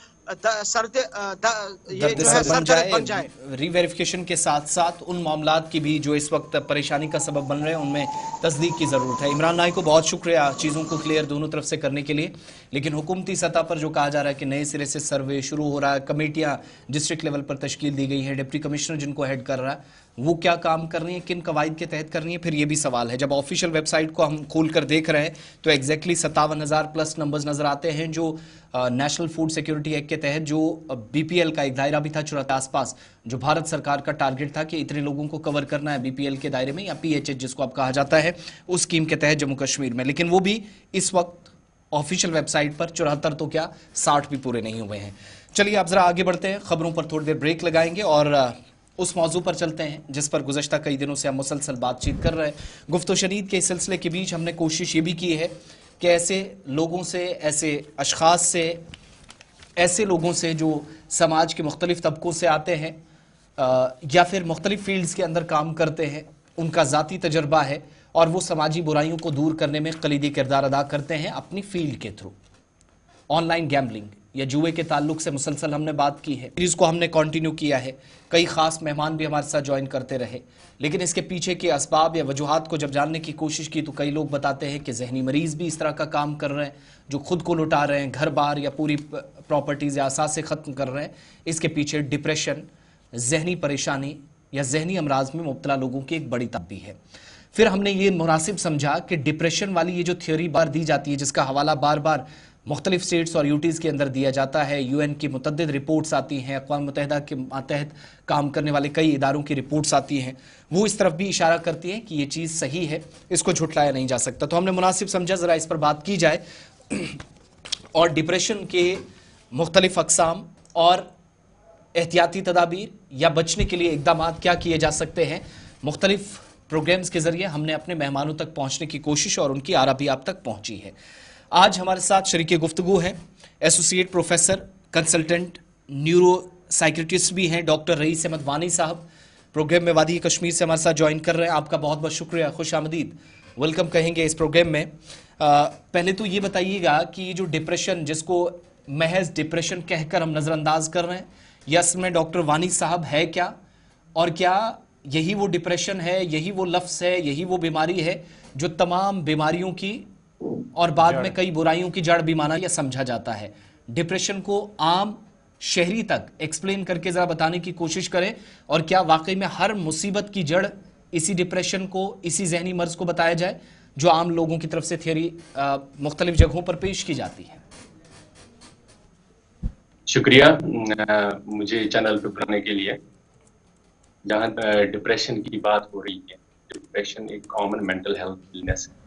Speaker 11: बन जाए।
Speaker 1: रिवेरिफिकेशन के साथ साथ उन मामलात की भी जो इस वक्त परेशानी का सबब बन रहे हैं उनमें तस्दीक की जरूरत है। इमरान नाई को बहुत शुक्रिया चीज़ों को क्लियर दोनों तरफ से करने के लिए। लेकिन हुकूमती सतह पर जो कहा जा रहा है कि नए सिरे से सर्वे शुरू हो रहा है, कमेटियां डिस्ट्रिक्ट लेवल पर तश्कील दी गई है, डिप्टी कमिश्नर जिनको हेड कर रहा है वो क्या काम कर रही है, किन कवायद के तहत कर रही है, फिर ये भी सवाल है। जब ऑफिशियल वेबसाइट को हम खोल कर देख रहे हैं तो एग्जैक्टली 57,000 प्लस नंबर्स नजर आते हैं जो नेशनल फूड सिक्योरिटी एक्ट के तहत जो BPL का एक दायरा भी था 74 आसपास, जो भारत सरकार का टारगेट था कि इतने लोगों को कवर करना है BPL के दायरे में या PHH जिसको अब कहा जाता है उस स्कीम के तहत जम्मू कश्मीर में। लेकिन वो भी इस वक्त ऑफिशियल वेबसाइट पर 74 तो क्या 60 भी पूरे नहीं हुए हैं। चलिए आप जरा आगे बढ़ते हैं, खबरों पर थोड़ी देर ब्रेक लगाएंगे और उस मौजू पर चलते हैं जिस पर गुज़श्ता कई दिनों से हम मुसलसल बातचीत कर रहे हैं। गुफ्तो शनीद के इस सिलसिले के बीच हमने कोशिश ये भी की है कि ऐसे लोगों से, ऐसे अशख़ास से, ऐसे लोगों से जो समाज के मुख्तलिफ़ तबकों से आते हैं या फिर मुख्तलिफ़ फील्ड्स के अंदर काम करते हैं, उनका ज़ाती तजर्बा है और वो समाजी बुराइयों को दूर करने में कलीदी किरदार अदा करते हैं अपनी फील्ड के थ्रू। ऑनलाइन गैम्बलिंग या जुए के ताल्लुक से मुसलसल हमने बात की है, जिसको हमने कंटिन्यू किया है। कई ख़ास मेहमान भी हमारे साथ ज्वाइन करते रहे, लेकिन इसके पीछे के असबाब या वजूहात को जब जानने की कोशिश की तो कई लोग बताते हैं कि जहनी मरीज़ भी इस तरह का काम कर रहे हैं, जो खुद को लुटा रहे हैं, घर बार या पूरी प्रॉपर्टीज़ या असासे ख़त्म कर रहे हैं। इसके पीछे डिप्रेशन, जहनी परेशानी या जहनी अमराज में मुब्तला लोगों की एक बड़ी तादाद है। फिर हमने ये मुनासिब समझा कि डिप्रेशन वाली ये जो थ्योरी बार दी जाती है, जिसका हवाला बार बार मुख्तलिफ स्टेट्स और यूटीज़ के अंदर दिया जाता है, यूएन की मुतअद्दिद रिपोर्ट्स आती हैं, अक़वाम मुत्तहिदा के मातहत काम करने वाले कई इदारों की रिपोर्ट्स आती हैं, वो इस तरफ भी इशारा करती हैं कि ये चीज़ सही है, इसको झुटलाया नहीं जा सकता। तो हमने मुनासिब समझा ज़रा इस पर बात की जाए और डिप्रेशन के मुख्तलिफ अक़साम और एहतियाती तदाबीर या बचने के लिए इक़दाम क्या किए जा सकते हैं, मुख्तलिफ प्रोग्राम्स के ज़रिए हमने अपने मेहमानों तक पहुँचने की कोशिश और उनकी आरा भी आप तक पहुँची है। आज हमारे साथ शरीके गुफ्तगू हैं associate professor, consultant, neuro psychiatrist भी हैं डॉक्टर रईस अहमद वानी साहब। प्रोग्राम में वादी कश्मीर से हमारे साथ ज्वाइन कर रहे हैं। आपका बहुत बहुत शुक्रिया, खुश आमदीद, वेलकम कहेंगे इस प्रोग्राम में। पहले तो ये बताइएगा कि ये जो डिप्रेशन, जिसको महज डिप्रेशन कहकर हम नज़रअंदाज कर रहे हैं, या असल में डॉक्टर वानी साहब है क्या, और क्या यही वो डिप्रेशन है, यही वो लफ्ज़ है, यही वो बीमारी है जो तमाम बीमारियों की और बाद में कई बुराइयों की जड़ भी माना या समझा जाता है? डिप्रेशन को आम शहरी तक एक्सप्लेन करके ज़रा बताने की कोशिश करें, और क्या वाकई में हर मुसीबत की जड़ इसी डिप्रेशन को, इसी जहनी मर्ज को बताया जाए जो आम लोगों की तरफ से थियरी मुख्तलिफ जगहों पर पेश की जाती है?
Speaker 12: शुक्रिया मुझे चैनल पे बुलाने के लिए। जहाँ डिप्रेशन की बात हो रही है, डिप्रेशन एक कॉमन मेंटल हेल्थ इलनेस है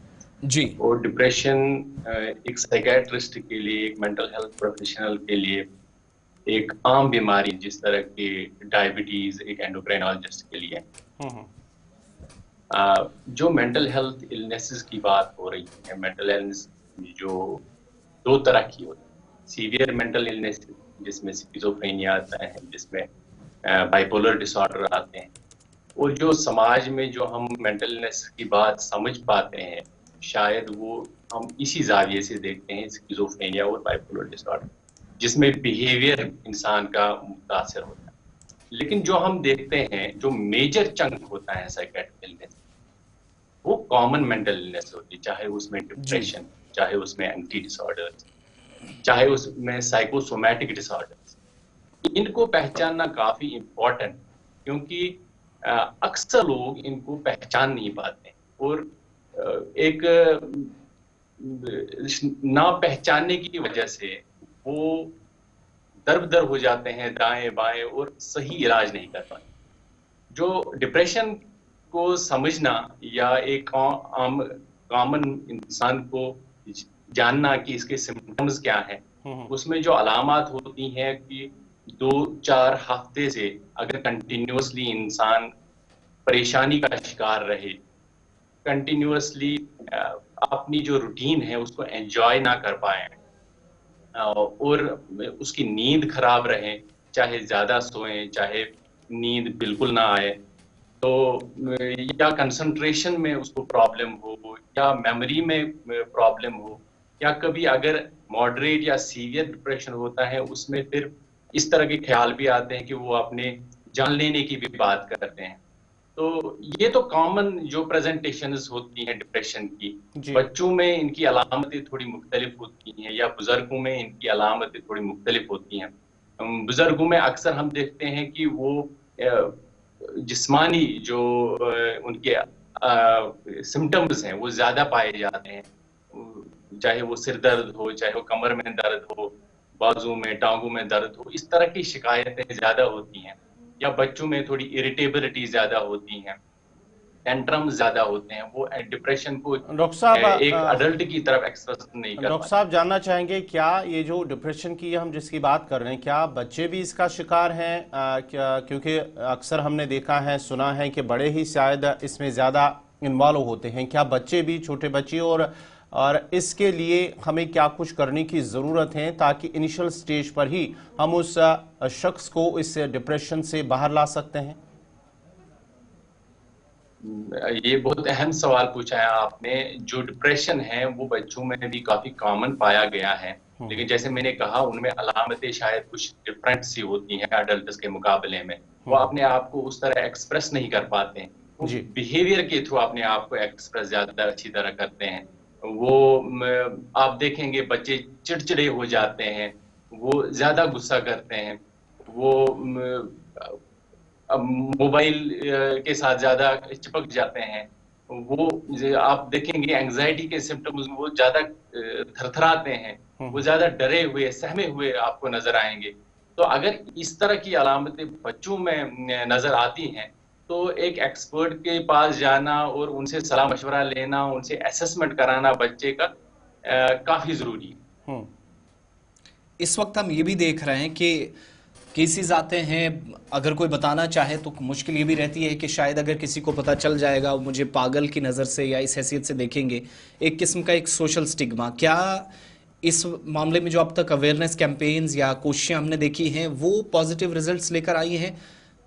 Speaker 1: जी,
Speaker 12: और डिप्रेशन एक साइकियाट्रिस्ट के लिए, एक मेंटल हेल्थ प्रोफेशनल के लिए एक आम बीमारी, जिस तरह की डायबिटीज एक एंडोक्राइनोलॉजिस्ट के लिए। जो मेंटल हेल्थ इलनेसेस की बात हो रही है, मेंटल इलनेस जो दो तरह की होती है। सीवियर मेंटल इलनेस जिसमें स्किज़ोफ्रेनिया आता है, जिसमें बाइपोलर डिसऑर्डर आते हैं, और जो समाज में जो हम मेंटल इलनेस की बात समझ पाते हैं शायद वो हम इसी जाविये से देखते हैं, स्किज़ोफ्रेनिया और बाइपोलर डिसऑर्डर, जिसमें बिहेवियर इंसान का मुतासर होता है। लेकिन जो हम देखते हैं, जो मेजर चंक होता है साइकियाट्रिक इलनेस, वो कॉमन मेंटल इलनेस होती है, चाहे उसमें डिप्रेशन, चाहे उसमें एंग्जायटी डिसऑर्डर्स, चाहे उसमें साइकोसोमैटिक डिसऑर्डर्स। इनको पहचानना काफी इम्पोर्टेंट, क्योंकि अक्सर लोग इनको पहचान नहीं पाते और एक ना पहचानने की वजह से वो दर हो जाते हैं दाएं बाएं और सही इलाज नहीं कर पाते। जो डिप्रेशन को समझना या एक आम कॉमन इंसान को जानना कि इसके सिम्टम्स क्या हैं, उसमें जो अलामात होती हैं कि 2-4 हफ्ते से अगर कंटिन्यूसली इंसान परेशानी का शिकार रहे, कंटिन्यूसली अपनी जो रूटीन है उसको एंजॉय ना कर पाए और उसकी नींद खराब रहे, चाहे ज्यादा सोएं, चाहे नींद बिल्कुल ना आए, तो या कंसंट्रेशन में उसको प्रॉब्लम हो, या मेमोरी में प्रॉब्लम हो, या कभी अगर मॉडरेट या सीवियर डिप्रेशन होता है उसमें फिर इस तरह के ख्याल भी आते हैं कि वो अपने जान लेने की भी बात करते हैं। तो ये तो कॉमन जो प्रेजेंटेशंस होती हैं डिप्रेशन की, बच्चों में इनकी अलामतें थोड़ी मुख्तलिफ होती हैं या बुजुर्गों में इनकी अलामतें थोड़ी मुख्तलिफ होती हैं। बुजुर्गों में अक्सर हम देखते हैं कि वो जिस्मानी जो उनके सिम्टम्स हैं वो ज्यादा पाए जाते हैं, चाहे वो सिर दर्द हो, चाहे वो कमर में दर्द हो, बाजू में, टांगों में दर्द हो, इस तरह की शिकायतें ज्यादा होती हैं। या बच्चों में थोड़ी इरिटेबिलिटी ज्यादा होती हैं, टेंट्रम ज्यादा होते हैं, वो डिप्रेशन को
Speaker 2: डॉक्टर साहब
Speaker 12: एक अडल्ट की तरफ एक्सप्रेस नहीं कर
Speaker 2: डॉक्टर साहब जानना चाहेंगे क्या ये जो डिप्रेशन की हम जिसकी बात कर रहे हैं, क्या बच्चे भी इसका शिकार हैं? क्या, क्योंकि अक्सर हमने देखा है, सुना है कि बड़े ही शायद इसमें ज़्यादा इन्वॉल्व होते हैं, क्या बच्चे भी, छोटे बच्चे, और इसके लिए हमें क्या कुछ करने की ज़रूरत है ताकि इनिशियल स्टेज पर ही हम उस शख्स को इस डिप्रेशन से बाहर ला सकते हैं?
Speaker 12: ये बहुत अहम सवाल पूछा है आपने। जो डिप्रेशन है वो बच्चों में भी काफी कॉमन पाया गया है, लेकिन जैसे मैंने कहा उनमें अलामतें शायद कुछ डिफरेंट सी होती हैं अडल्ट्स के मुकाबले में। वो अपने आप को उस तरह एक्सप्रेस नहीं कर पाते हैं, वो बिहेवियर के थ्रू अपने आप को एक्सप्रेस ज्यादा अच्छी तरह करते हैं। वो आप देखेंगे बच्चे चिड़चिड़े हो जाते हैं, वो ज्यादा गुस्सा करते हैं, वो मोबाइल के साथ ज्यादा चिपक जाते हैं, वो आप देखेंगे एंजाइटी के सिम्टम्स वो ज्यादा थरथराते हैं, वो ज्यादा डरे हुए, सहमे हुए आपको नजर आएंगे। तो अगर इस तरह की अलामतें बच्चों में नजर आती हैं तो एक एक्सपर्ट के पास जाना और उनसे सलाह मशवरा लेना, उनसे असेसमेंट कराना बच्चे का काफी जरूरी है।
Speaker 1: इस वक्त हम ये भी देख रहे हैं कि केसेस आते हैं, अगर कोई बताना चाहे तो मुश्किल ये भी रहती है कि शायद अगर किसी को पता चल जाएगा मुझे पागल की नज़र से या इस हैसियत से देखेंगे, एक किस्म का एक सोशल स्टिग्मा। क्या इस मामले में जो अब तक अवेयरनेस कैंपेन्स या कोशिशें हमने देखी हैं वो पॉजिटिव रिजल्ट्स लेकर आई हैं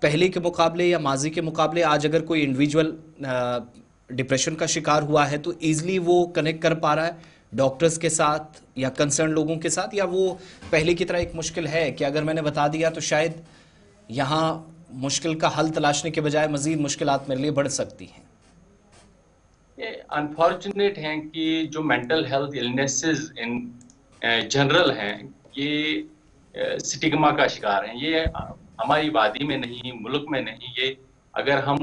Speaker 1: पहले के मुकाबले या माजी के मुकाबले? आज अगर कोई इंडिविजुअल डिप्रेशन का शिकार हुआ है तो ईजिली वो कनेक्ट कर पा रहा है डॉक्टर्स के साथ या कंसर्न लोगों के साथ, या वो पहले की तरह एक मुश्किल है कि अगर मैंने बता दिया तो शायद यहाँ मुश्किल का हल तलाशने के बजाय मजीद मुश्किलात मेरे लिए बढ़ सकती हैं?
Speaker 12: ये अनफॉर्चुनेट है कि जो mental health illnesses in general हैं ये स्टिग्मा का शिकार हैं। ये हमारी वादी में नहीं, मुल्क में नहीं, ये अगर हम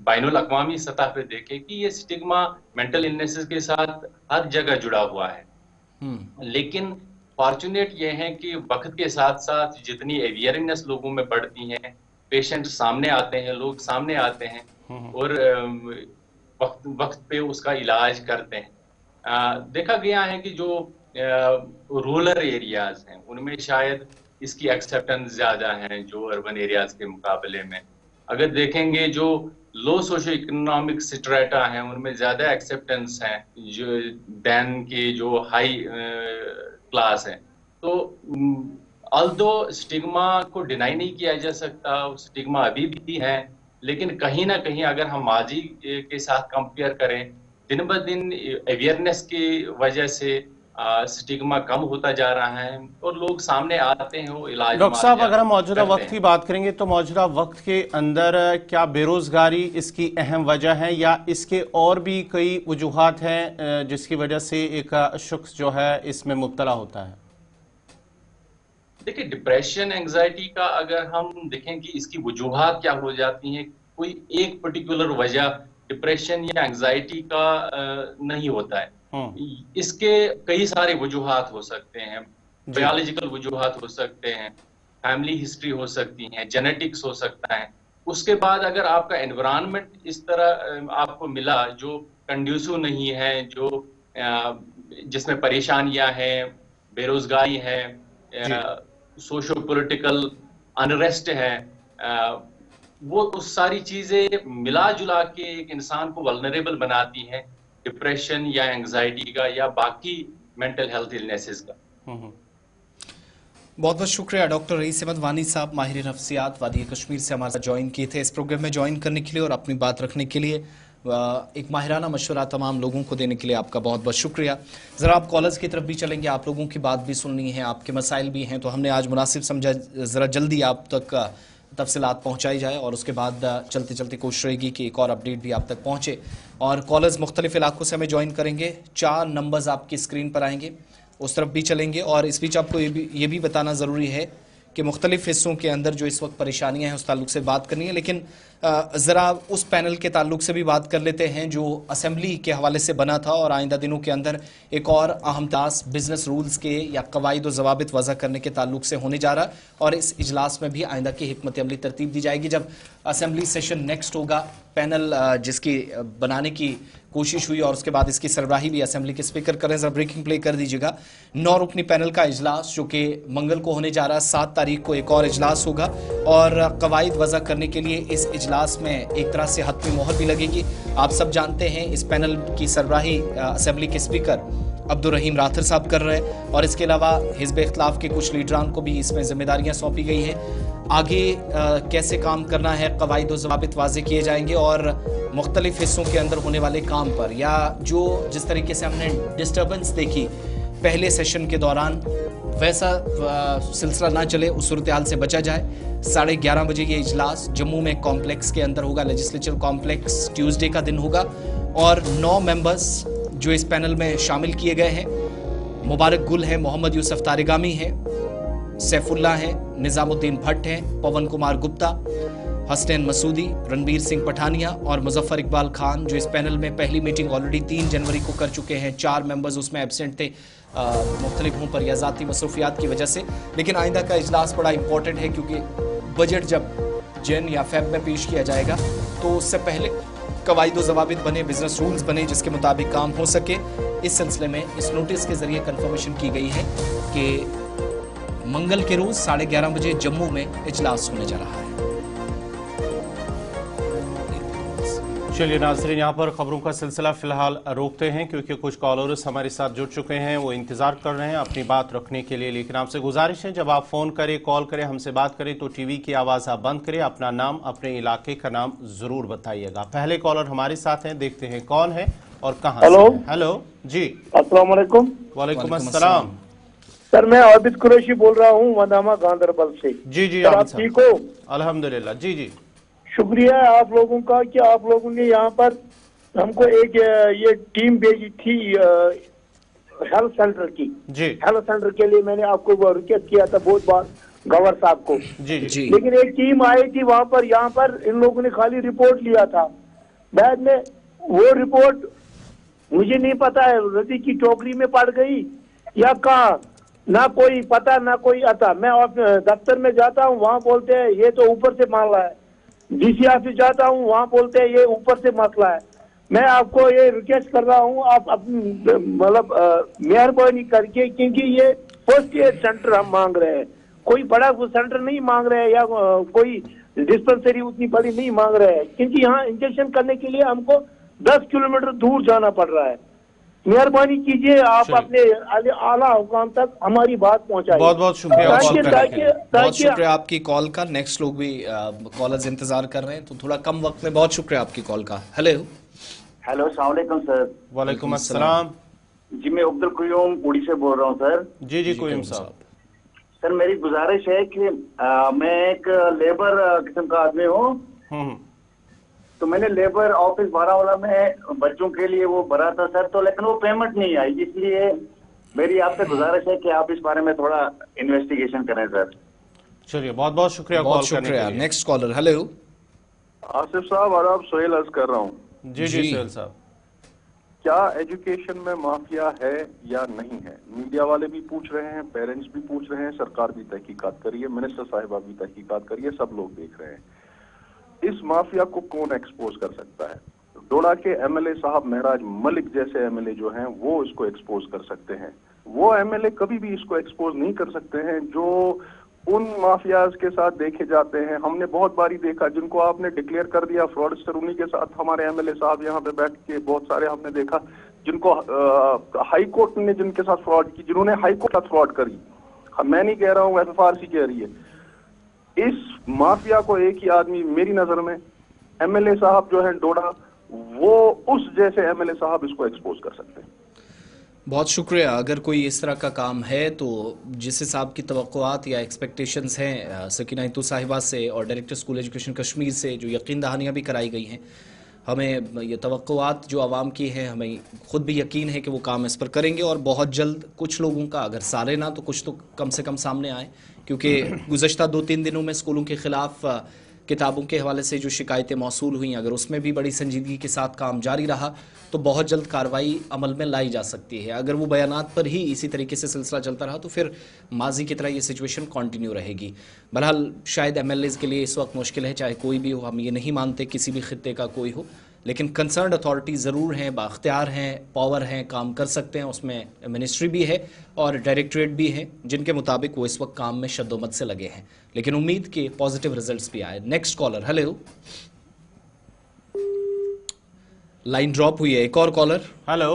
Speaker 12: बाइनुल अक़वामी सतह पे देखें कि ये स्टिग्मा मेंटल इलनेसेस के साथ हर जगह जुड़ा हुआ है। लेकिन फॉर्चुनेट ये है कि वक्त के साथ साथ जितनी अवेयरनेस लोगों में बढ़ती है, पेशेंट सामने आते हैं, लोग सामने आते हैं और वक्त पे उसका इलाज करते हैं। देखा गया है कि जो रूरल एरियाज हैं उनमें शायद इसकी एक्सेप्टेंस ज्यादा है जो अर्बन एरियाज के मुकाबले में। अगर देखेंगे जो लो सोशो इकोनॉमिक स्ट्रेटा हैं उनमें ज्यादा एक्सेप्टेंस है जो दैन के जो हाई क्लास है। तो ऑल्दो स्टिग्मा को डिनाई नहीं किया जा सकता, स्टिग्मा अभी भी है, लेकिन कहीं ना कहीं अगर हम माजी के साथ कंपेयर करें, दिन ब दिन अवेयरनेस की वजह से स्टिग्मा कम होता जा रहा है और लोग सामने आते हैं वो इलाज।
Speaker 2: डॉक्टर साहब अगर हम मौजूदा वक्त की बात करेंगे तो मौजूदा वक्त के अंदर क्या बेरोजगारी इसकी अहम वजह है या इसके और भी कई वजूहात हैं जिसकी वजह से एक शख्स जो है इसमें मुब्तला होता है?
Speaker 12: देखिए, डिप्रेशन एंजाइटी का अगर हम देखें कि इसकी वजूहात क्या हो जाती हैं, कोई एक पर्टिकुलर वजह डिप्रेशन या एंजाइटी का नहीं होता है। इसके कई सारे वजूहात हो सकते हैं, बायोलॉजिकल वजूहात हो सकते हैं, फैमिली हिस्ट्री हो सकती है, जेनेटिक्स हो सकता है। उसके बाद अगर आपका एनवायरनमेंट इस तरह आपको मिला जो कंड्यूसिव नहीं है, जो जिसमें परेशानियां हैं, बेरोजगारी है, सोशो पॉलिटिकल अनरेस्ट है, वो सारी चीजें मिला जुला के एक इंसान को वल्नरेबल बनाती हैं डिप्रेशन या एंजाइटी का या बाकी मेंटल हेल्थ इलनेसेस का।
Speaker 1: बहुत बहुत शुक्रिया डॉक्टर रईस अहमद वानी साहब, माहिर नफ्सियात, वादी कश्मीर से हमारे साथ ज्वाइन किए थे इस प्रोग्राम में ज्वाइन करने के लिए और अपनी बात रखने के लिए। एक माहिराना मशवरा तमाम लोगों को देने के लिए आपका बहुत बहुत शुक्रिया। ज़रा आप कॉलर्स की तरफ भी चलेंगे, आप लोगों की बात भी सुननी है, आपके मसाइल भी हैं, तो हमने आज मुनासिब समझा ज़रा जल्दी आप तक तफसीलात पहुँचाई जाए और उसके बाद चलते चलते कोशिश रहेगी कि एक और अपडेट भी आप तक पहुँचे। और कॉलर्स मुख्तलिफ इलाकों से हमें ज्वाइन करेंगे, 4 नंबर्स आपकी स्क्रीन पर आएंगे, उस तरफ भी चलेंगे। और इस बीच आपको ये भी बताना ज़रूरी है कि मुख्तलिफ हिस्सों के अंदर जो इस वक्त परेशानियां हैं उस ताल्लुक से बात करनी है, लेकिन ज़रा उस पैनल के ताल्लुक से भी बात कर लेते हैं जो असेंबली के हवाले से बना था और आइंदा दिनों के अंदर एक और अहम टास्क बिजनेस रूल्स के या कवायद व ज़वाबित वज़ा करने के ताल्लुक से होने जा रहा है। और इस इजलास में भी आइंदा की हिकमत अमली तरतीब दी जाएगी जब असेंबली सेशन नेक्स्ट होगा पैनल जिसकी बनाने की कोशिश हुई और उसके बाद इसकी सरबराही भी असेंबली के स्पीकर कर रहे हैं। जरा ब्रेकिंग प्ले कर दीजिएगा। 9 रुकनी पैनल का इजलास जो कि मंगल को होने जा रहा है, 7 तारीख को एक और इजलास होगा और कवायद वज़ा करने के लिए इस इजलास में एक तरह से हतमी मोहर भी लगेगी। आप सब जानते हैं इस पैनल की सरबराही असेंबली के स्पीकर अब्दुल रहीम राथर साहब कर रहे हैं और इसके अलावा हिज़्ब इख्तिलाफ के कुछ लीडरान को भी इसमें जिम्मेदारियां सौंपी गई हैं। आगे कैसे काम करना है, कवायद व ज़वाबित वाज़े किए जाएंगे और मुख्तलिफ हिस्सों के अंदर होने वाले काम पर या जो जिस तरीके से हमने डिस्टर्बेंस देखी पहले सेशन के दौरान वैसा सिलसिला ना चले, उस सूरत हाल से बचा जाए। 11:30 बजे ये इजलास जम्मू में कॉम्प्लेक्स के अंदर होगा, लेजिस्लेचर कॉम्प्लेक्स, ट्यूसडे का दिन होगा और 9 मेंबर्स जो इस पैनल में शामिल किए गए हैं, मुबारक गुल हैं, मोहम्मद यूसुफ तारिगामी हैं, सैफुल्लाह हैं, निज़ामुद्दीन भट्ट हैं, पवन कुमार गुप्ता, हसनैन मसूदी, रणबीर सिंह पठानिया और मुजफ्फर इकबाल खान जो इस पैनल में पहली मीटिंग ऑलरेडी 3 जनवरी को कर चुके हैं। 4 मेंबर्स उसमें एब्सेंट थे मुख्तलिफ हों पर या ज़ाती मसरूफियात की वजह से। लेकिन आइंदा का इजलास बड़ा इंपॉर्टेंट है क्योंकि बजट जब जन या फेब में पेश किया जाएगा तो उससे पहले कवायद व ज़वाबित बने, बिजनेस रूल्स बने जिसके मुताबिक काम हो सके। इस सिलसिले में इस नोटिस के जरिए कंफर्मेशन की गई है कि मंगल के रोज 11:30 बजे जम्मू में इजलास होने जा रहा है।
Speaker 2: चलिए नाज़रीन, यहाँ पर खबरों का सिलसिला फिलहाल रोकते हैं क्योंकि कुछ कॉलर्स हमारे साथ जुड़ चुके हैं, वो इंतज़ार कर रहे हैं अपनी बात रखने के लिए। लेकिन आपसे गुजारिश है जब आप फ़ोन करें, कॉल करें, हमसे बात करें तो टीवी की आवाज़ आप बंद करें, अपना नाम, अपने इलाके का नाम ज़रूर बताइएगा। पहले कॉलर हमारे साथ हैं, देखते हैं कौन है और कहाँ। हेलो जी,
Speaker 13: अस्सलाम वालेकुम।
Speaker 2: वालेकुम अस्सलाम।
Speaker 13: सर मैं आबिद कुरैशी बोल रहा हूँ वदामा गांधरबल से।
Speaker 2: जी जी,
Speaker 13: आप ठीक हो?
Speaker 2: अल्हम्दुलिल्लाह। जी जी,
Speaker 13: शुक्रिया है आप लोगों का कि आप लोगों ने यहाँ पर हमको एक ये टीम भेजी थी हेल्थ सेंटर की।
Speaker 2: जी,
Speaker 13: हेल्थ सेंटर के लिए मैंने आपको रिक्वेस्ट किया था बहुत बार गवर्नर साहब को।
Speaker 2: जी जी,
Speaker 13: लेकिन एक टीम आई थी वहाँ पर, यहाँ पर इन लोगों ने खाली रिपोर्ट लिया था। बाद में वो रिपोर्ट मुझे नहीं पता है रद्दी की टोकरी में पड़ गई या कहाँ, ना कोई पता ना कोई आता। मैं दफ्तर में जाता हूँ वहाँ बोलते हैं ये तो ऊपर से मामला है, डीसी ऑफिस जाता हूँ वहाँ बोलते हैं ये ऊपर से मसला है। मैं आपको ये रिक्वेस्ट कर रहा हूँ आप अपनी मतलब मेहरबानी करके, क्योंकि ये फर्स्ट एड सेंटर हम मांग रहे हैं, कोई बड़ा सेंटर नहीं मांग रहे हैं या कोई डिस्पेंसरी उतनी बड़ी नहीं मांग रहे हैं, क्योंकि यहाँ इंजेक्शन करने के लिए हमको 10 किलोमीटर दूर जाना पड़ रहा है। मेहरबानी कीजिए आप अपने आला हुकाम तक हमारी बात पहुंचाइए।
Speaker 2: बहुत बहुत शुक्रिया।
Speaker 1: बहुत शुक्रिया आपकी कॉल का। नेक्स्ट लोग भी कॉलर्स इंतजार कर रहे हैं तो थोड़ा कम वक्त में बहुत शुक्रिया आपकी कॉल का। हेलो
Speaker 14: हेलो, अस्सलाम वालेकुम सर।
Speaker 2: वालेकुम अस्सलाम।
Speaker 14: जी मैं अब्दुल कुयूम उड़ी से बोल रहा हूँ सर।
Speaker 2: जी जी कुयूम साहब।
Speaker 14: सर मेरी गुजारिश है कि मैं एक लेबर किस्म का आदमी हूँ, तो मैंने लेबर ऑफिस बारावाला में बच्चों के लिए वो भरा था सर, तो लेकिन वो पेमेंट नहीं आई, इसलिए मेरी आपसे गुजारिश है कि आप इस बारे में थोड़ा इन्वेस्टिगेशन करें सर।
Speaker 2: चलिए बहुत बहुत शुक्रिया।
Speaker 1: बहुत शुक्रिया। Next caller. हेलो
Speaker 15: आसिफ साहब, और आप सोहेल अर्ज कर रहा हूँ।
Speaker 2: जी जी सोहेल साहब,
Speaker 15: क्या एजुकेशन में माफिया है या नहीं है? मीडिया वाले भी पूछ रहे हैं, पेरेंट्स भी पूछ रहे हैं, सरकार भी तहकीकात करिए, मिनिस्टर साहिबा भी तहकीकात करिए, सब लोग देख रहे हैं। इस माफिया को कौन एक्सपोज कर सकता है? डोडा के एमएलए साहब महराज मलिक जैसे एमएलए जो हैं वो इसको एक्सपोज कर सकते हैं। वो एमएलए कभी भी इसको एक्सपोज नहीं कर सकते हैं जो उन माफियाज के साथ देखे जाते हैं। हमने बहुत बारी देखा जिनको आपने डिक्लेयर कर दिया फ्रॉडस्टर, उन्हीं के साथ हमारे एमएलए साहब यहाँ पे बैठ के बहुत सारे हमने देखा जिनको हाई कोर्ट ने जिनके साथ फ्रॉड की, जिन्होंने हाई कोर्ट के साथ फ्रॉड करी। मैं नहीं कह रहा हूँ, एफएफआरसी कह रही है। इस माफिया को एक ही आदमी मेरी नजर में एमएलए साहब जो है डोडा, वो उस जैसे एमएलए साहब इसको एक्सपोज कर सकते हैं।
Speaker 1: बहुत शुक्रिया। अगर कोई इस तरह का काम है तो जिस हिसाब की तवक्कुआत या एक्सपेक्टेशंस हैं सकीना इंतु साहिबा से और डायरेक्टर स्कूल एजुकेशन कश्मीर से जो यकीन दहानियाँ भी कराई गई हैं, हमें ये तवक्कुआत जो आवाम की हैं हमें खुद भी यकीन है कि वो काम इस पर करेंगे और बहुत जल्द कुछ लोगों का, अगर सारे ना तो कुछ तो कम से कम सामने आए, क्योंकि गुज़श्ता 2-3 दिनों में स्कूलों के ख़िलाफ़ किताबों के हवाले से जो शिकायतें मौसूल हुई, अगर उसमें भी बड़ी संजीदगी के साथ काम जारी रहा तो बहुत जल्द कार्रवाई अमल में लाई जा सकती है। अगर वो बयानात पर ही इसी तरीके से सिलसिला चलता रहा तो फिर माजी की तरह ये सिचुएशन कंटिन्यू रहेगी। बहरहाल शायद एमएलएज के लिए इस वक्त मुश्किल है, चाहे कोई भी हो, हम ये नहीं मानते किसी भी खित्ते का कोई हो, लेकिन कंसर्न अथॉरिटी ज़रूर हैं, बाख्तियार हैं, पावर हैं, काम कर सकते हैं। उसमें मिनिस्ट्री भी है और डायरेक्टरेट भी है जिनके मुताबिक वो इस वक्त काम में शद्दोमत से लगे हैं, लेकिन उम्मीद के पॉजिटिव रिजल्ट्स भी आए। Next caller, hello. Line drop हुई है, एक और कॉलर।
Speaker 2: हेलो,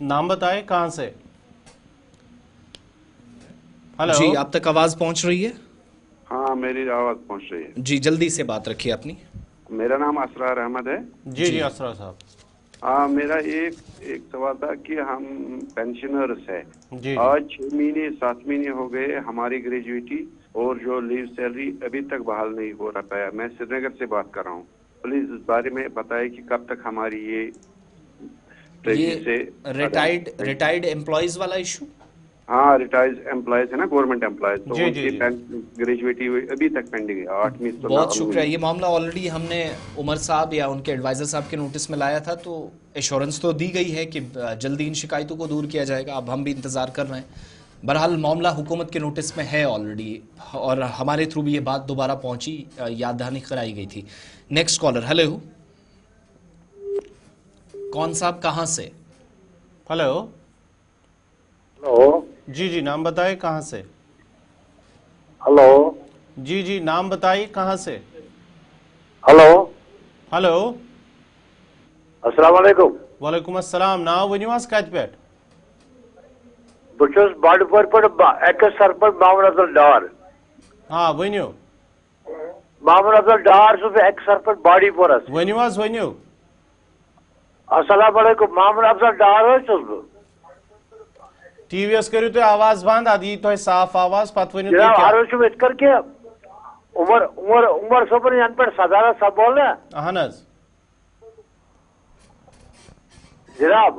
Speaker 2: नाम बताए कहां से? हेलो
Speaker 1: जी, आप तक आवाज पहुंच रही है?
Speaker 16: हाँ, मेरी आवाज पहुंच रही है
Speaker 1: जी, जल्दी से बात रखिए अपनी।
Speaker 16: मेरा नाम असरार अहमद है।
Speaker 2: जी जी असरार साहब।
Speaker 16: हाँ, मेरा एक सवाल था कि हम पेंशनर्स है
Speaker 2: जी।
Speaker 16: आज 6 महीने 7 महीने हो गए, हमारी ग्रेजुएटी और जो लीव सैलरी अभी तक बहाल नहीं हो रहा है। मैं श्रीनगर से बात कर रहा हूँ, प्लीज इस बारे में बताएं कि कब तक हमारी ये
Speaker 1: रिटायर्ड एम्प्लॉइज वाला इशू।
Speaker 16: हाँ, रिटायर्ड एम्प्लॉयज है ना, गवर्नमेंट एम्प्लॉयज, तो
Speaker 2: जी, जी,
Speaker 16: उनकी ग्रेजुएटी अभी तक पेंडिंग है 8वीं।
Speaker 1: बहुत शुक्रिया। ये मामला ऑलरेडी हमने उमर साहब या उनके एडवाइजर साहब के नोटिस में लाया था, तो एश्योरेंस तो दी गई है कि जल्दी इन शिकायतों को दूर किया जाएगा। अब हम भी इंतजार कर रहे हैं। बहरहाल मामला हुकूमत के नोटिस में है ऑलरेडी, और हमारे थ्रू भी ये बात दोबारा पहुंची, याद दहानी कराई गई थी। Next caller, hello. कौन साहब, कहाँ से?
Speaker 2: Hello
Speaker 17: hello.
Speaker 2: जी जी, नाम बताइए कहाँ से?
Speaker 17: हेलो।
Speaker 2: जी जी, नाम बताइए कहाँ से?
Speaker 17: हेलो।
Speaker 2: हेलो।
Speaker 17: अस्सलाम वालेकुम।
Speaker 2: वालेकुम अस्सलाम। नाव वनिवास कत पे?
Speaker 17: बचस बाडपुर पर एकस सर पर मामून अफजल डार।
Speaker 2: हाँ, वनियो।
Speaker 17: मामून अफजल डार सो एक सर पर बाडी परस।
Speaker 2: वनिवास वनियो।
Speaker 17: अस्सलाम वालेकुम, मामून अफजल डार हो
Speaker 2: टीवीएस करियो तो आवाज बंद आदि तो साफ आवाज पत वनियो तो
Speaker 17: क्या आरो छ इत करके उमर सोबर यहां पर सदारा सब बोल रहे हैं।
Speaker 2: अहनज
Speaker 17: जनाब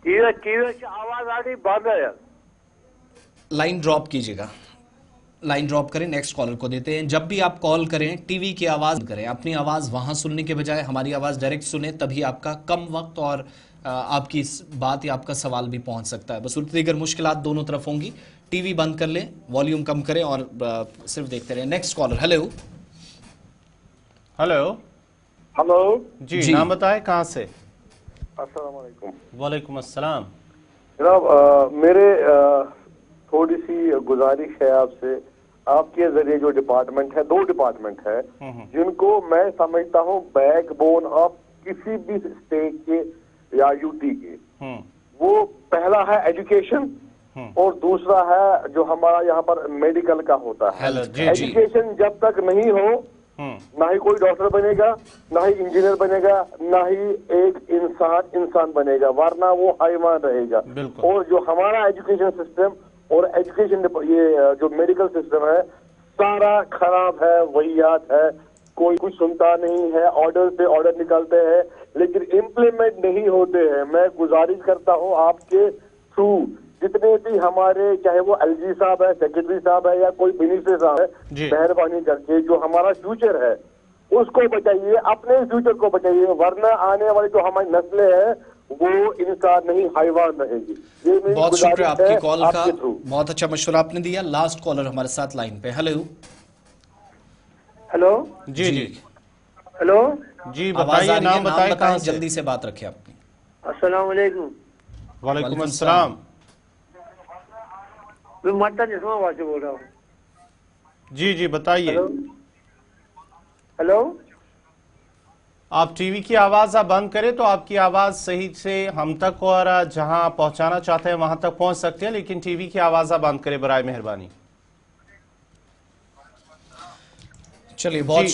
Speaker 17: टीवी आवाज आ रही बंद है।
Speaker 1: लाइन ड्रॉप कीजिएगा, लाइन ड्रॉप करें, नेक्स्ट कॉलर को देते हैं। जब भी आप कॉल करें टीवी की आवाज करें, अपनी आवाज वहां सुनने के बजाय हमारी आवाज डायरेक्ट सुने, तभी आपका कम वक्त और आपकी बात या आपका सवाल भी पहुंच सकता है। बस दीगर मुश्किलात दोनों तरफ होंगी। टीवी बंद कर लें, वॉल्यूम कम करें और सिर्फ देखते रहें। Next caller, hello.
Speaker 2: Hello.
Speaker 17: Hello.
Speaker 2: जी, नाम बताए कहाँ से?
Speaker 15: अस्सलाम वालेकुम।
Speaker 2: वालेकुम अस्सलाम।
Speaker 15: जनाब, मेरे थोड़ी सी गुजारिश है आपसे, आपके जरिए जो डिपार्टमेंट है, 2 डिपार्टमेंट है जिनको मैं समझता हूँ बैकबोन ऑफ किसी भी स्टेट के या यूटी के। वो पहला है एजुकेशन और दूसरा है जो हमारा यहाँ पर मेडिकल का होता है। एजुकेशन जब तक नहीं हो ना ही कोई डॉक्टर बनेगा, ना ही इंजीनियर बनेगा, ना ही एक इंसान बनेगा, वरना वो हैवान रहेगा। और जो हमारा एजुकेशन सिस्टम और एजुकेशन ये जो मेडिकल सिस्टम है सारा खराब है, वहियात है, कोई कुछ सुनता नहीं है, ऑर्डर पे ऑर्डर निकलते हैं लेकिन इम्प्लीमेंट नहीं होते हैं। मैं गुजारिश करता हूँ आपके थ्रू जितने भी हमारे, चाहे वो एलजी साहब है, सेक्रेटरी साहब है या कोई मिनिस्टर साहब है, मेहरबानी करके जो हमारा फ्यूचर है उसको बचाइए, अपने फ्यूचर को बचाइए, वरना आने वाली जो हमारी नस्लें हैं वो इंसान नहीं हैवान रहेगी। ये मेरी
Speaker 1: बहुत शुक्रिया आपकी कॉल का,
Speaker 15: थ्रू।
Speaker 1: बहुत अच्छा मशवरा आपने दिया। लास्ट कॉलर हमारे साथ लाइन पे, हेलो।
Speaker 13: हेलो।
Speaker 2: जी जी,
Speaker 13: हेलो
Speaker 2: जी, बताइए, नाम बताइए कहाँ से?
Speaker 1: जल्दी से बात रखिए आपकी।
Speaker 13: अस्सलाम वालेकुम।
Speaker 2: वालेकुम अस्सलाम।
Speaker 13: मैं मट्टा निस्माबाद से बोल रहा हूँ।
Speaker 2: जी जी, बताइए।
Speaker 13: हेलो।
Speaker 2: आप टीवी की आवाज आप बंद करें तो आपकी आवाज सही से हम तक और जहां पहुंचाना चाहते हैं वहां तक पहुंच सकते हैं, लेकिन टीवी की आवाज आप बंद करें बराए मेहरबानी।
Speaker 1: चलिए, बहुत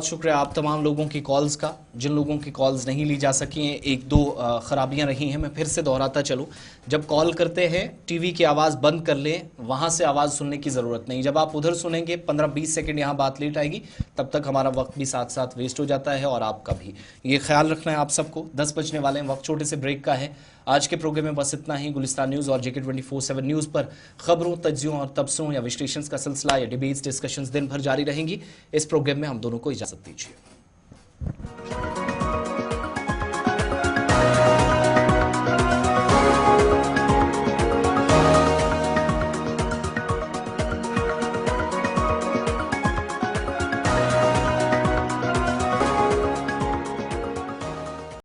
Speaker 1: शुक्रिया आप तमाम लोगों की कॉल्स का। जिन लोगों की कॉल्स नहीं ली जा सकी हैं, 1-2 खराबियां रही हैं, मैं फिर से दोहराता चलूं, जब कॉल करते हैं टीवी की आवाज़ बंद कर लें, वहां से आवाज़ सुनने की ज़रूरत नहीं। जब आप उधर सुनेंगे 15-20 सेकंड यहाँ बात लेट आएगी, तब तक हमारा वक्त भी साथ साथ वेस्ट हो जाता है और आपका भी। ये ख्याल रखना है आप सबको। 10 बजने वाले हैं, वक्त छोटे से ब्रेक का है। आज के प्रोग्राम में बस इतना ही। गुलिस्तान न्यूज और JK 24/7 न्यूज पर खबरों, तज्जियों और तबसरों या विश्लेषण का सिलसिला या डिबेट्स, डिस्कशंस दिन भर जारी रहेंगी। इस प्रोग्राम में हम दोनों को इजाजत दीजिए।